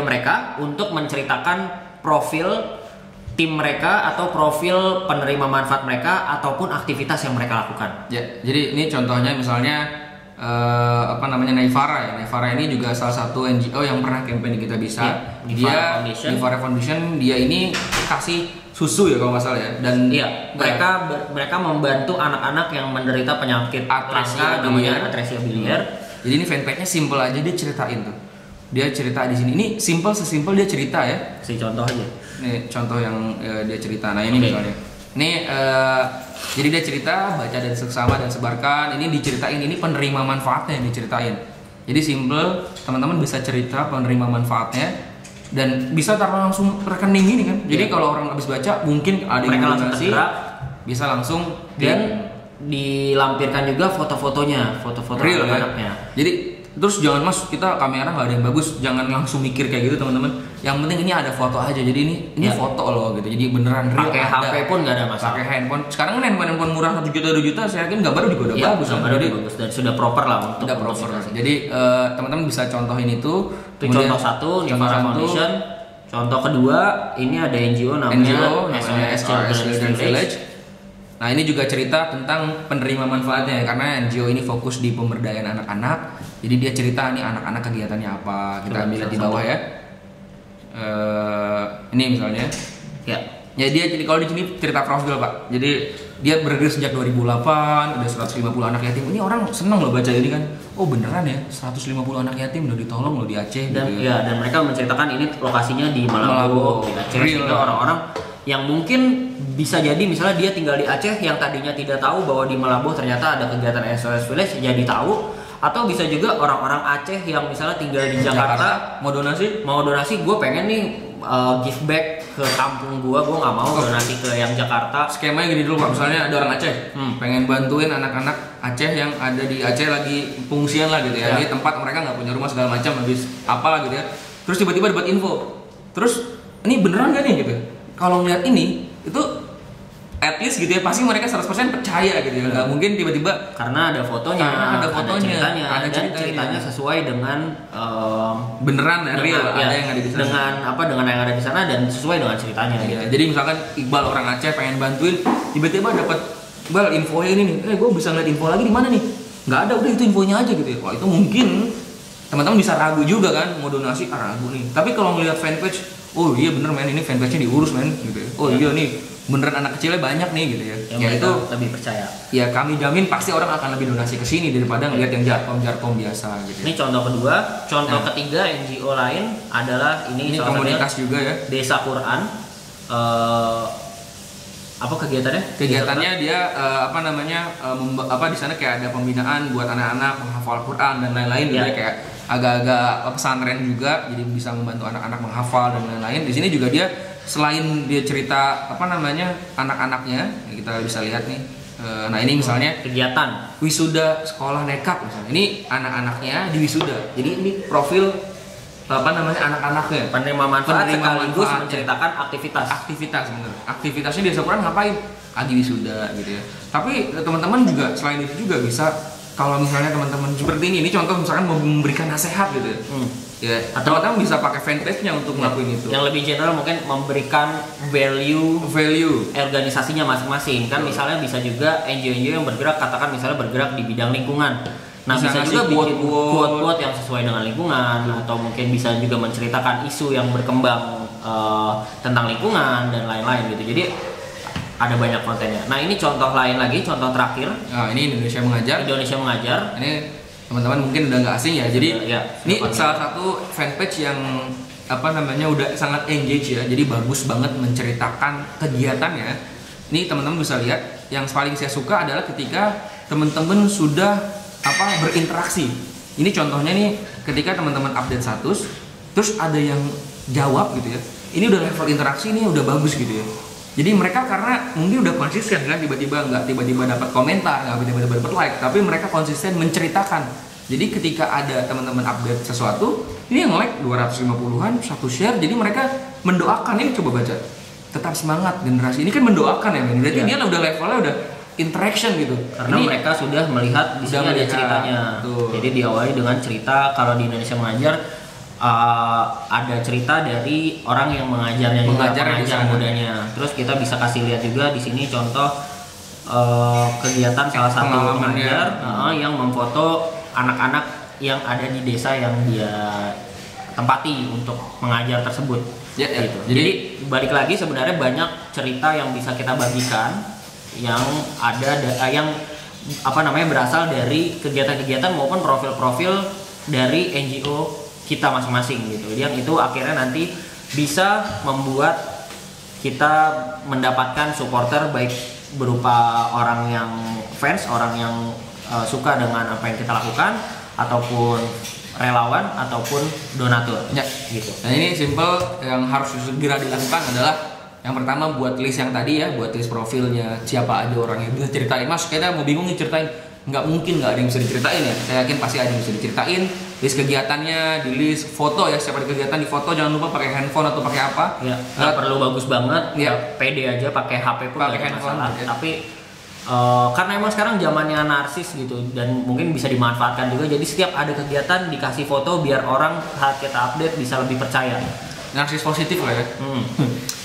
mereka untuk menceritakan profil tim mereka atau profil penerima manfaat mereka ataupun aktivitas yang mereka lakukan. Ya, jadi ini contohnya misalnya Naifara ya. Naifara ini juga salah satu NGO yang pernah campaign di Kita Bisa. Dia Naifara Foundation, dia ini kasih susu ya kalau nggak salah ya. Dan iya, mereka membantu anak-anak yang menderita penyakit atresia namanya atresia biliar. Jadi ini fanpage-nya simple aja, dia ceritain tuh. Dia cerita di sini. Ini sesimpel dia cerita ya. Si contoh aja. Nih contoh yang dia cerita. Nah ini misalnya. Ini jadi dia cerita, baca dan seksama dan sebarkan. Ini diceritain, ini penerima manfaatnya yang diceritain. Jadi simple, teman-teman bisa cerita penerima manfaatnya dan bisa taruh langsung rekening ini kan. Jadi kalau orang habis baca mungkin ada yang donasi, bisa langsung dan dilampirkan juga foto-fotonya, foto-foto real anaknya. Jadi terus jangan mas, kita kamera nggak ada yang bagus, jangan langsung mikir kayak gitu teman-teman. Yang penting ini ada foto aja, jadi ini foto loh gitu, jadi beneran real. Pakai HP pun nggak ada masalah. Pakai handphone, sekarang kan handphone murah 1 juta 2 juta, saya yakin gambar juga udah bagus. Jadi bagus dan sudah proper lah untuk udah proper. Jadi teman-teman bisa contohin itu. Contoh satu, Nirvana Foundation. Contoh kedua, ini ada NGO namanya SOS Children's Village. Nah ini juga cerita tentang penerima manfaatnya karena NGO ini fokus di pemberdayaan anak-anak. Jadi dia cerita nih anak-anak kegiatannya apa. Kita ambil di bawah ya. Ini misalnya. Ya dia jadi kalau di sini cerita profil Pak. Jadi dia berdiri sejak 2008, udah 150 anak yatim. Ini orang seneng loh baca ini kan. Oh beneran ya, 150 anak yatim udah ditolong loh di Aceh. Dan gitu ya, dan mereka menceritakan ini lokasinya di Malabo, di Aceh. Sehingga orang-orang yang mungkin bisa jadi misalnya dia tinggal di Aceh yang tadinya tidak tahu bahwa di Malabo ternyata ada kegiatan SOS Village jadi tahu, atau bisa juga orang-orang Aceh yang misalnya tinggal di Jakarta mau donasi gue pengen nih give back ke kampung gue nggak mau donasi ke yang Jakarta. Skemanya gini dulu Pak, misalnya ada orang Aceh pengen bantuin anak-anak Aceh yang ada di Aceh lagi pengungsian lah gitu ya, di tempat mereka nggak punya rumah segala macam habis apalah gitu ya, terus tiba-tiba dapat info, terus ini beneran gak nih gitu. Kalau ngeliat ini itu at least gitu ya pasti mereka 100% percaya gitu ya. Nggak mungkin tiba-tiba karena ada fotonya, ada ceritanya sesuai dengan beneran real ada yang ada di sana. Dengan yang ada di sana dan sesuai dengan ceritanya gitu. Jadi misalkan Iqbal orang Aceh pengen bantuin, tiba-tiba dapat Iqbal infonya ini nih. Gue bisa ngeliat info lagi di mana nih? Nggak ada, udah itu infonya aja gitu ya. Wah, itu mungkin teman-teman bisa ragu juga kan mau donasi, ragu nih. Tapi kalau ngeliat fanpage, oh iya bener men, ini fanpage-nya diurus men gitu ya. Oh iya nih beneran anak kecilnya banyak nih gitu ya. Ya itu lebih percaya. Ya kami jamin pasti orang akan lebih donasi ke sini daripada ngeliat yang jarkom biasa gitu. Ini contoh kedua, contoh ketiga NGO lain adalah ini komunitas juga ya. Desa Quran. Apa kegiatannya? Kegiatannya dia di sana kayak ada pembinaan buat anak-anak menghafal Quran dan lain-lain gitu ya, kayak agak-agak pesantren juga, jadi bisa membantu anak-anak menghafal dan lain-lain. Di sini juga dia selain dia cerita anak-anaknya, kita bisa lihat nih. Nah ini misalnya kegiatan wisuda sekolah nekat misalnya. Ini anak-anaknya di wisuda. Jadi ini profil anak-anaknya penerima manfaat sekaligus menceritakan aktivitas bener. Aktivitasnya dia sekarang ngapain? Lagi wisuda gitu ya. Tapi teman-teman juga selain itu juga bisa, kalau misalnya teman-teman seperti ini contoh misalkan mau memberikan nasihat gitu ya, atau teman-teman bisa pakai fanpage-nya untuk ngelakuin itu. Yang lebih general mungkin memberikan value organisasinya masing-masing kan. Misalnya bisa juga NGO yang bergerak, katakan misalnya bergerak di bidang lingkungan. Nah bisa juga bikin quote-quote yang sesuai dengan lingkungan, atau mungkin bisa juga menceritakan isu yang berkembang tentang lingkungan dan lain-lain gitu. Jadi ada banyak kontennya. Nah ini contoh lain lagi, contoh terakhir. Nah ini Indonesia Mengajar. Ini teman-teman mungkin udah nggak asing ya. Jadi ini salah satu fanpage yang udah sangat engage ya. Jadi bagus banget menceritakan kegiatannya. Ini teman-teman bisa lihat. Yang paling saya suka adalah ketika teman-teman sudah berinteraksi. Ini contohnya nih ketika teman-teman update status, terus ada yang jawab gitu ya. Ini udah level interaksi ini udah bagus gitu ya. Jadi mereka karena mungkin udah konsisten kan, tiba-tiba dapat komentar, nggak tiba-tiba dapat like, tapi mereka konsisten menceritakan. Jadi ketika ada teman-teman update sesuatu, ini yang like 250-an, 1 share, jadi mereka mendoakan. Ini coba baca. Tetap semangat generasi ini kan mendoakan ya, berarti dia udah levelnya udah interaction gitu. Karena ini mereka sudah melihat di sini ada ceritanya. Jadi diawali dengan cerita, kalau di Indonesia Mengajar ada cerita dari orang yang mengajar mudanya. Terus kita bisa kasih lihat juga di sini contoh kegiatan salah satu pengajar yang memfoto anak-anak yang ada di desa yang dia tempati untuk mengajar tersebut. Gitu. Jadi balik lagi sebenarnya banyak cerita yang bisa kita bagikan yang yang berasal dari kegiatan-kegiatan maupun profil-profil dari NGO kita masing-masing gitu. Yang itu akhirnya nanti bisa membuat kita mendapatkan supporter baik berupa orang yang fans, orang yang suka dengan apa yang kita lakukan, ataupun relawan ataupun donatur. Ya, gitu. Nah ini simple, yang harus segera dilakukan adalah yang pertama buat list yang tadi ya, buat list profilnya, siapa aja orang yang bisa ceritain. Mas, kita mau bingung nih ceritain, nggak mungkin nggak ada yang bisa diceritain ya. Saya yakin pasti ada yang bisa diceritain. List kegiatannya, di list foto ya, siapa di kegiatan di foto, jangan lupa pakai handphone atau pakai apa. Ya, nggak perlu bagus banget. Ya, pede aja, pakai HP pun nggak ada masalah. Ya. Tapi karena emang sekarang zamannya narsis gitu dan mungkin bisa dimanfaatkan juga, jadi setiap ada kegiatan dikasih foto biar orang saat kita update bisa lebih percaya. Narsis positif lah ya.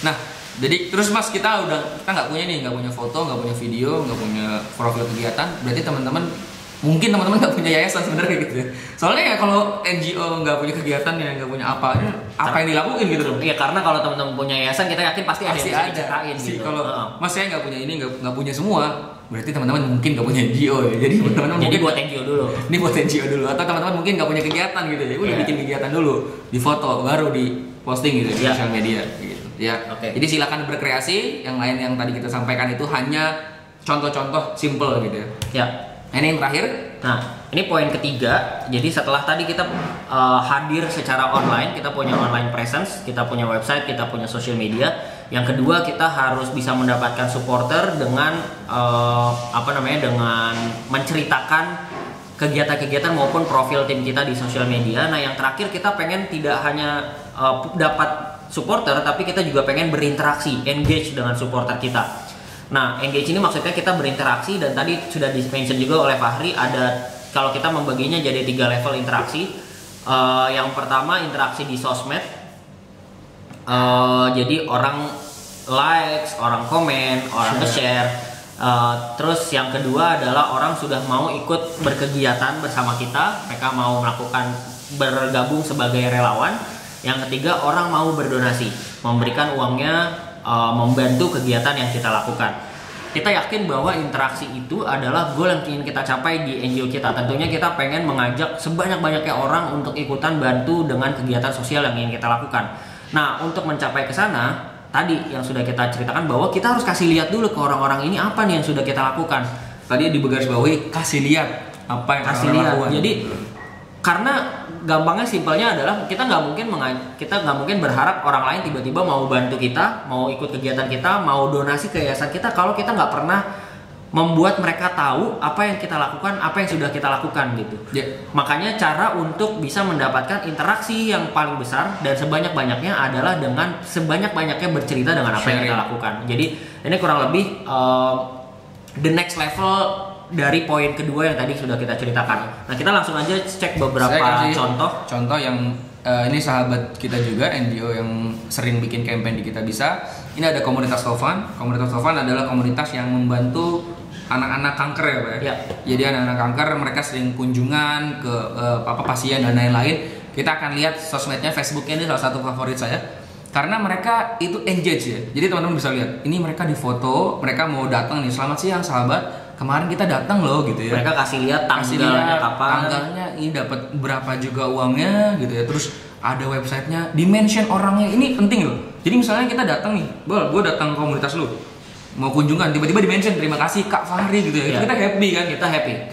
Nah, jadi terus Mas, kita nggak punya foto, nggak punya video, nggak punya profil kegiatan. Berarti mungkin teman-teman nggak punya yayasan sebenarnya gitu ya. Soalnya ya kalau NGO nggak punya kegiatan ya, nggak punya apa yang dilakuin gitu loh. Iya, karena kalau teman-teman punya yayasan kita yakin pasti ada yang bisa diceritain gitu. Kalau Mas saya nggak punya ini, nggak punya semua, berarti teman-teman mungkin nggak punya NGO ya. Jadi teman-teman buat NGO dulu. Ini buat NGO dulu, atau teman-teman mungkin nggak punya kegiatan gitu ya. Udah bikin kegiatan dulu, di foto baru di posting gitu di sosial media gitu. Ya. Jadi silakan berkreasi. Yang lain yang tadi kita sampaikan itu hanya contoh-contoh simple gitu ya. Ya. Ini yang terakhir. Nah, ini poin ketiga. Jadi setelah tadi kita hadir secara online, kita punya online presence, kita punya website, kita punya social media. Yang kedua, kita harus bisa mendapatkan supporter dengan dengan menceritakan kegiatan-kegiatan maupun profil tim kita di sosial media. Nah, yang terakhir kita pengen tidak hanya dapat supporter, tapi kita juga pengen berinteraksi, engage dengan supporter kita. Nah, engage ini maksudnya kita berinteraksi, dan tadi sudah di-mention juga oleh Fahri, ada kalau kita membaginya jadi 3 level interaksi. Yang pertama interaksi di sosmed, jadi orang likes, orang komen, orang nge-share. Terus yang kedua adalah orang sudah mau ikut berkegiatan bersama kita, mereka mau bergabung sebagai relawan. Yang ketiga, orang mau berdonasi, memberikan uangnya, membantu kegiatan yang kita lakukan. Kita yakin bahwa interaksi itu adalah goal yang ingin kita capai di NGO kita. Tentunya kita pengen mengajak sebanyak-banyaknya orang untuk ikutan bantu dengan kegiatan sosial yang ingin kita lakukan. Nah, untuk mencapai ke sana, tadi yang sudah kita ceritakan bahwa kita harus kasih lihat dulu ke orang-orang ini apa nih yang sudah kita lakukan. Tadi di garisbawahi, kasih lihat apa yang kasih lihat. Jadi karena gampangnya, simpelnya adalah kita nggak mungkin berharap orang lain tiba-tiba mau bantu kita, mau ikut kegiatan kita, mau donasi ke yayasan kita kalau kita nggak pernah membuat mereka tahu apa yang kita lakukan, apa yang sudah kita lakukan gitu. Makanya cara untuk bisa mendapatkan interaksi yang paling besar dan sebanyak-banyaknya adalah dengan sebanyak-banyaknya bercerita dengan apa yang kita lakukan. Jadi ini kurang lebih the next level dari poin kedua yang tadi sudah kita ceritakan. Nah, kita langsung aja cek beberapa contoh yang ini sahabat kita juga, NGO yang sering bikin campaign di Kita Bisa. Ini ada komunitas Tovan. Komunitas Tovan adalah komunitas yang membantu anak-anak kanker ya, Pak. Ya. Jadi anak-anak kanker mereka sering kunjungan ke pasien dan lain-lain. Kita akan lihat sosmednya, Facebooknya, ini salah satu favorit saya. Karena mereka itu engage ya. Jadi teman-teman bisa lihat, ini mereka di foto, mereka mau datang nih, selamat siang sahabat, kemarin kita datang loh gitu ya. Mereka kasih lihat tanggalnya kapan, tanggalnya ini dapat berapa juga uangnya gitu ya. Terus ada websitenya, dimension orangnya, ini penting loh. Jadi misalnya kita datang nih, gue datang ke komunitas lu, mau kunjungan, tiba-tiba dimention terima kasih Kak Fahri gitu ya. Kita happy kan?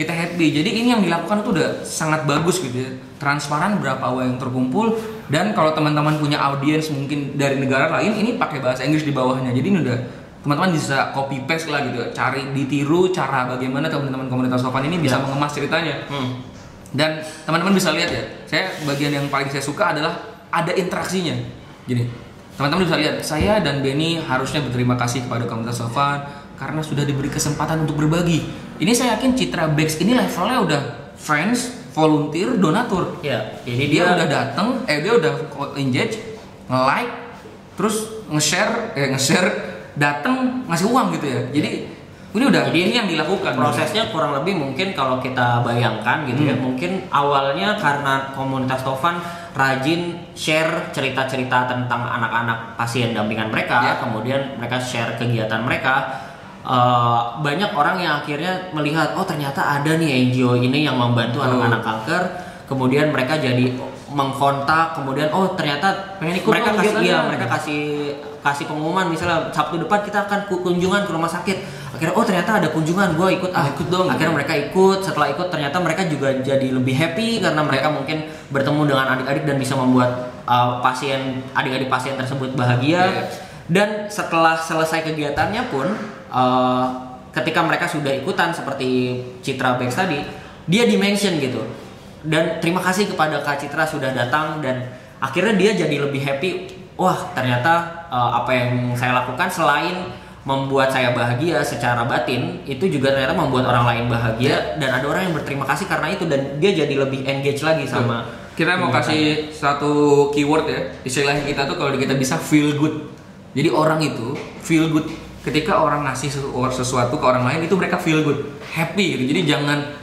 Kita happy. Jadi ini yang dilakukan itu udah sangat bagus gitu ya. Transparan berapa uang yang terkumpul, dan kalau teman-teman punya audiens mungkin dari negara lain, ini pakai bahasa Inggris di bawahnya. Jadi ini udah teman-teman bisa copy paste lah gitu, cari ditiru cara bagaimana teman-teman komunitas Tovan ini bisa mengemas ceritanya. Dan teman-teman bisa lihat ya, saya bagian yang paling saya suka adalah ada interaksinya. Gini, teman-teman bisa lihat, saya dan Benny harusnya berterima kasih kepada komunitas Tovan karena sudah diberi kesempatan untuk berbagi. Ini saya yakin Citra Bags ini levelnya udah friends, volunteer, donatur. Ya, jadi dia udah datang, dia udah engage, nge-like, terus nge-share, datang ngasih uang gitu ya. Jadi ini yang dilakukan. Prosesnya kurang lebih mungkin kalau kita bayangkan gitu ya, mungkin awalnya karena komunitas Tovan rajin share cerita-cerita tentang anak-anak pasien dampingan mereka, kemudian mereka share kegiatan mereka. Banyak orang yang akhirnya melihat, oh ternyata ada nih NGO ini yang membantu anak-anak kanker, kemudian mereka jadi mengkontak, kemudian oh ternyata pengen ikut mereka kasih pengumuman, misalnya Sabtu depan kita akan kunjungan ke rumah sakit. Akhirnya oh ternyata ada kunjungan, gue ikut ikut dong. Akhirnya mereka ikut. Setelah ikut ternyata mereka juga jadi lebih happy karena mereka mungkin bertemu dengan adik-adik dan bisa membuat adik-adik pasien tersebut bahagia. Dan setelah selesai kegiatannya pun ketika mereka sudah ikutan seperti Citra Bex tadi, dia di-mention gitu. Dan terima kasih kepada Kak Citra sudah datang, dan akhirnya dia jadi lebih happy. Wah ternyata apa yang saya lakukan selain membuat saya bahagia secara batin, itu juga ternyata membuat orang lain bahagia, dan ada orang yang berterima kasih karena itu, dan dia jadi lebih engage lagi sama. Kita mau kasih satu keyword ya, istilahnya kita tuh kalau kita bisa feel good. Jadi orang itu feel good ketika orang ngasih sesuatu ke orang lain, itu mereka feel good, happy gitu. Jadi jangan,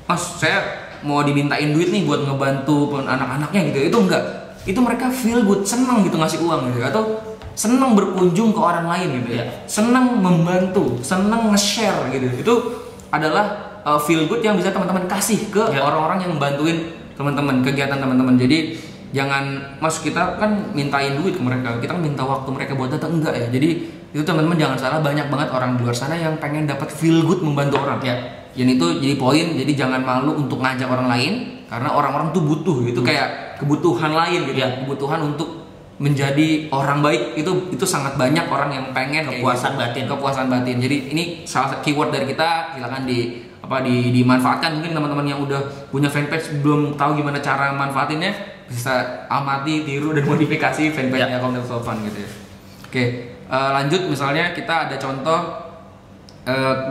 mas saya mau dimintain duit nih buat ngebantu anak-anaknya gitu, itu enggak. Itu mereka feel good, senang gitu ngasih uang gitu, atau senang berkunjung ke orang lain gitu ya, senang membantu, senang nge-share gitu. Itu adalah feel good yang bisa teman-teman kasih ke orang-orang yang bantuin teman-teman, kegiatan teman-teman. Jadi jangan, mas kita kan mintain duit ke mereka, kita kan minta waktu mereka buat datang, enggak ya. Jadi itu teman-teman jangan salah, banyak banget orang di luar sana yang pengen dapat feel good membantu orang ya. Dan itu jadi poin, jadi jangan malu untuk ngajak orang lain, karena orang-orang tuh butuh gitu, kayak kebutuhan lain gitu ya, kebutuhan untuk menjadi orang baik, itu sangat banyak orang yang pengen kepuasan batin. Jadi ini salah satu keyword dari kita, silakan dimanfaatkan. Mungkin teman-teman yang udah punya fanpage belum tahu gimana cara manfaatinnya, bisa amati, tiru dan modifikasi fanpage-nya Komunitas Fun gitu ya. Oke, lanjut, misalnya kita ada contoh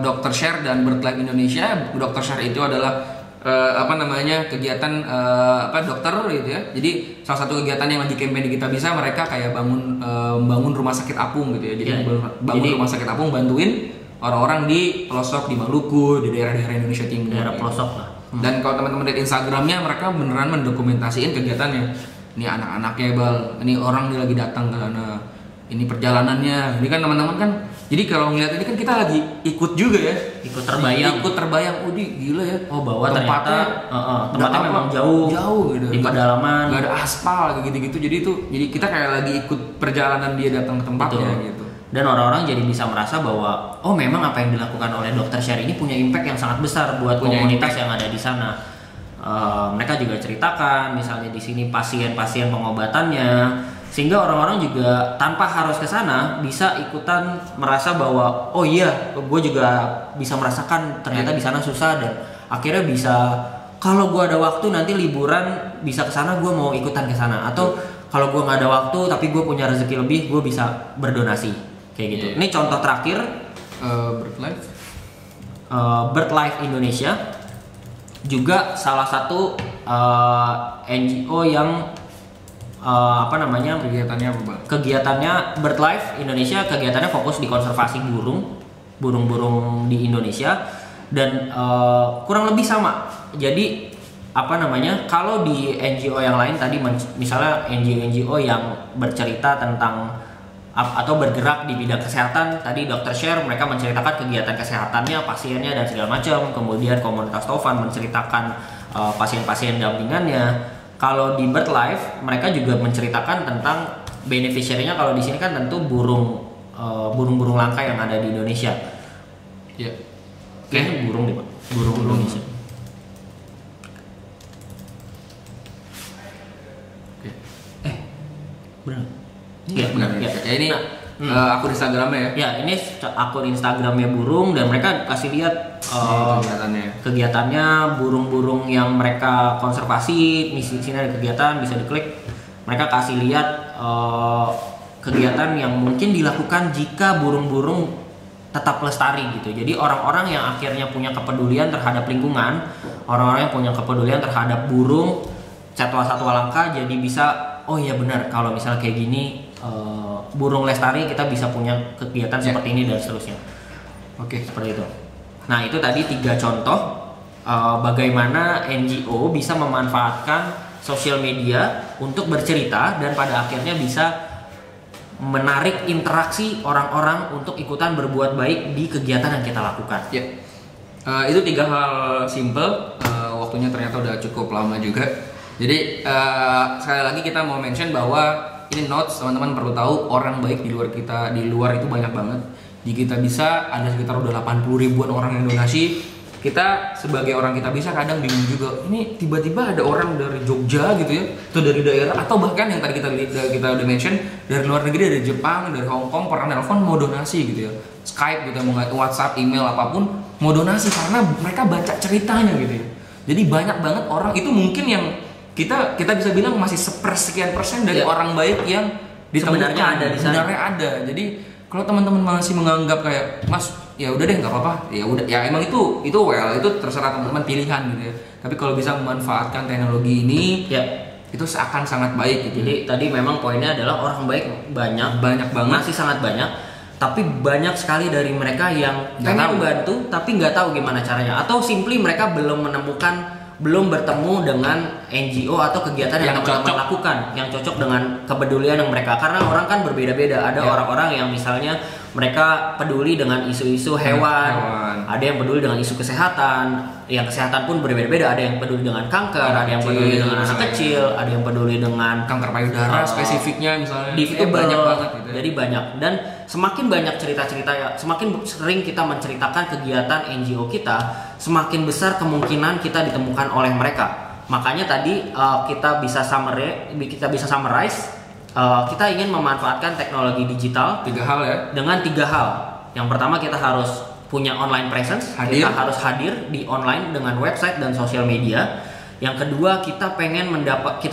Dr. Share dan BirdLife Indonesia. Dr. Share itu adalah kegiatan dokter gitu ya. Jadi salah satu kegiatan yang lagi campaign di Kita Bisa, mereka kayak bangun rumah sakit apung gitu ya. Jadi bangun rumah sakit apung, bantuin orang-orang di pelosok, di Maluku, di daerah-daerah Indonesia Timur, daerah pelosok lah. Dan kalau teman-teman lihat Instagramnya, mereka beneran mendokumentasiin kegiatannya. Ini anak-anaknya ini orang lagi datang ke sana, ini perjalanannya. Ini kan teman-teman kan, jadi kalau ngeliat ini kan kita lagi ikut juga ya, ikut terbayang, gila ya. Oh bahwa tempatnya memang jauh gitu, di pedalaman, nggak ada aspal gitu-gitu. Jadi kita kayak lagi ikut perjalanan dia datang ke tempatnya gitu. Dan orang-orang jadi bisa merasa bahwa oh memang apa yang dilakukan oleh Dr. Share ini punya impact yang sangat besar buat komunitas yang ada di sana. Mereka juga ceritakan misalnya di sini pasien-pasien pengobatannya, sehingga orang-orang juga tanpa harus ke sana bisa ikutan merasa bahwa oh iya, gue juga bisa merasakan ternyata di sana susah, dan akhirnya bisa, kalau gue ada waktu nanti liburan bisa ke sana, gue mau ikutan ke sana. Atau kalau gue nggak ada waktu tapi gue punya rezeki lebih, gue bisa berdonasi kayak gitu. Ini contoh terakhir BirdLife Indonesia juga salah satu NGO yang kegiatannya BirdLife Indonesia, kegiatannya fokus di konservasi burung-burung di Indonesia, dan kurang lebih sama. Jadi kalau di NGO yang lain tadi, misalnya NGO yang bercerita tentang atau bergerak di bidang kesehatan, tadi Dr. Share mereka menceritakan kegiatan kesehatannya, pasiennya dan segala macam. Kemudian komunitas Tovan menceritakan pasien-pasien dampingannya. Kalau di BirdLife mereka juga menceritakan tentang beneficiary-nya. Kalau di sini kan tentu burung-burung langka yang ada di Indonesia. Ya. Kayaknya burung Indonesia. Oke. Benar. Iya benar. Ya ini akun Instagramnya ya. Ya ini akun Instagramnya burung, dan mereka kasih lihat kegiatannya burung-burung yang mereka konservasi. Di sini ada kegiatan, bisa diklik. Mereka kasih lihat kegiatan yang mungkin dilakukan jika burung-burung tetap lestari gitu. Jadi orang-orang yang akhirnya punya kepedulian terhadap lingkungan, orang-orang yang punya kepedulian terhadap burung, satwa-satwa langka, jadi bisa oh iya benar, kalau misalnya kayak gini burung lestari kita bisa punya kegiatan seperti ini dan seterusnya. Oke, seperti itu. Nah itu tadi 3 contoh bagaimana NGO bisa memanfaatkan sosial media untuk bercerita dan pada akhirnya bisa menarik interaksi orang-orang untuk ikutan berbuat baik di kegiatan yang kita lakukan. Ya, itu 3 hal simple. Waktunya ternyata udah cukup lama juga. Jadi sekali lagi kita mau mention bahwa ini notes, teman-teman perlu tahu orang baik di luar itu banyak banget. Di Kita Bisa ada sekitar udah 80 ribuan orang yang donasi. Kita sebagai orang Kita Bisa kadang bingung juga, ini tiba-tiba ada orang dari Jogja gitu ya, atau dari daerah, atau bahkan yang tadi kita udah mention dari luar negeri, dari Jepang, dari Hong Kong, pernah nelfon mau donasi gitu ya, Skype gitu, mau WhatsApp, email apapun mau donasi karena mereka baca ceritanya gitu ya. Jadi banyak banget orang itu mungkin yang kita bisa bilang masih sepersekian persen dari orang baik yang sebenarnya ada di sana. Sebenarnya ada. Jadi kalau teman-teman masih menganggap kayak Mas, ya udah deh nggak apa-apa, ya udah, ya emang itu itu terserah teman-teman pilihan gitu ya. Tapi kalau bisa memanfaatkan teknologi ini, ya itu akan sangat baik gitu. Jadi tadi memang poinnya adalah orang baik banyak banget, masih sangat banyak, tapi banyak sekali dari mereka yang pengen bantu tapi nggak tahu gimana caranya, atau simply mereka belum bertemu dengan NGO atau kegiatan yang teman-teman lakukan yang cocok dengan kepedulian yang mereka, karena orang kan berbeda-beda. Ada orang-orang yang misalnya mereka peduli dengan isu-isu hewan, ada yang peduli dengan isu kesehatan, yang kesehatan pun berbeda-beda. Ada yang peduli dengan kanker, ada yang peduli dengan anak kecil, ada yang peduli dengan kanker payudara spesifiknya misalnya. Itu banyak banget gitu. Jadi banyak, dan semakin banyak cerita-cerita ya, semakin sering kita menceritakan kegiatan NGO kita, semakin besar kemungkinan kita ditemukan oleh mereka. Makanya tadi kita bisa summarize, kita ingin memanfaatkan teknologi digital 3 hal ya. Dengan 3 hal. Yang pertama, kita harus punya online presence, kita harus hadir di online dengan website dan sosial media. Yang kedua, kita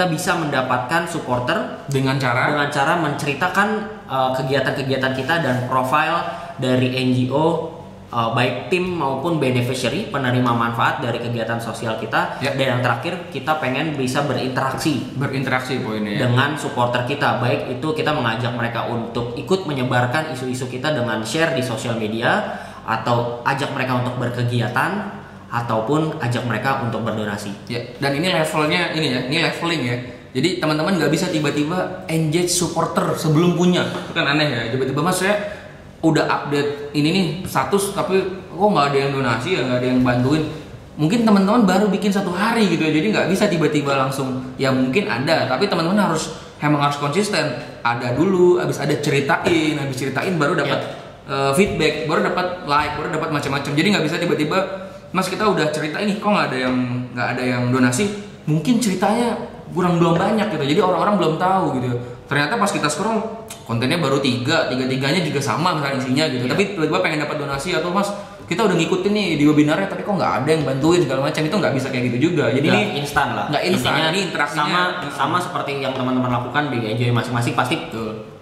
bisa mendapatkan supporter dengan cara menceritakan kegiatan-kegiatan kita dan profil dari NGO, baik tim maupun beneficiary, penerima manfaat dari kegiatan sosial kita. Dan yang terakhir, kita pengen bisa berinteraksi poinnya dengan supporter kita, baik itu kita mengajak mereka untuk ikut menyebarkan isu-isu kita dengan share di sosial media, atau ajak mereka untuk berkegiatan, ataupun ajak mereka untuk berdonasi. Ya, dan ini levelnya ini leveling ya. Jadi teman-teman nggak bisa tiba-tiba engage supporter sebelum punya, itu kan aneh ya. Tiba-tiba Mas saya udah update ini nih status, tapi kok nggak ada yang donasi ya, nggak ada yang bantuin. Mungkin teman-teman baru bikin 1 hari gitu ya, jadi nggak bisa tiba-tiba langsung. Ya mungkin ada, tapi teman-teman harus konsisten. Ada dulu, habis ceritain baru dapat feedback, baru dapat like, baru dapat macam-macam. Jadi nggak bisa tiba-tiba Mas kita udah cerita ini kok nggak ada yang donasi. Mungkin ceritanya kurang banyak gitu, jadi orang-orang belum tahu gitu. Ternyata pas kita scroll kontennya baru 3-tiganya juga sama misalnya isinya gitu. Tapi tiba-tiba pengen dapat donasi, atau Mas kita udah ngikutin nih di webinarnya tapi kok nggak ada yang bantuin segala macam. Itu nggak bisa kayak gitu juga. Jadi ini instan lah. Nggak instan. Ini interaksinya sama seperti yang teman-teman lakukan di Enjoy masing-masing, pasti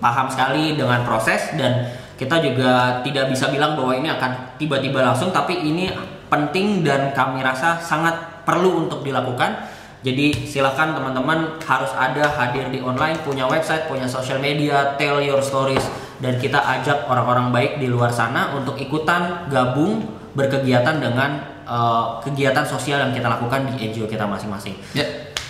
paham sekali dengan proses. Dan kita juga tidak bisa bilang bahwa ini akan tiba-tiba langsung, tapi ini penting dan kami rasa sangat perlu untuk dilakukan. Jadi silakan teman-teman harus hadir di online, punya website, punya social media, tell your stories, dan kita ajak orang-orang baik di luar sana untuk ikutan gabung berkegiatan dengan kegiatan sosial yang kita lakukan di NGO kita masing-masing.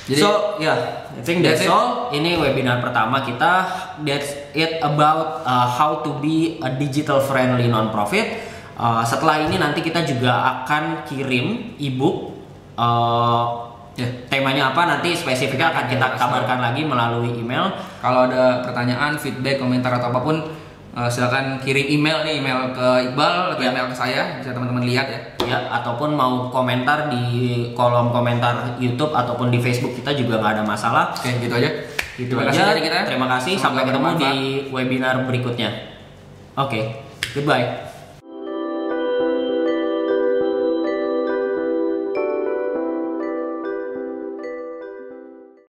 Jadi, I think that's all. Ini webinar pertama kita. That's it about how to be a digital friendly non-profit. Setelah ini nanti kita juga akan kirim ebook. Temanya apa nanti spesifiknya akan kita kabarkan lagi melalui email. Kalau ada pertanyaan, feedback, komentar atau apapun, silakan kirim email ke Iqbal atau email ke saya, bisa teman-teman lihat ya. Ataupun mau komentar di kolom komentar YouTube ataupun di Facebook kita juga nggak ada masalah. Oke, gitu aja. Terima kasih dari kita. Terima kasih. Sampai ketemu di webinar berikutnya. Oke, goodbye.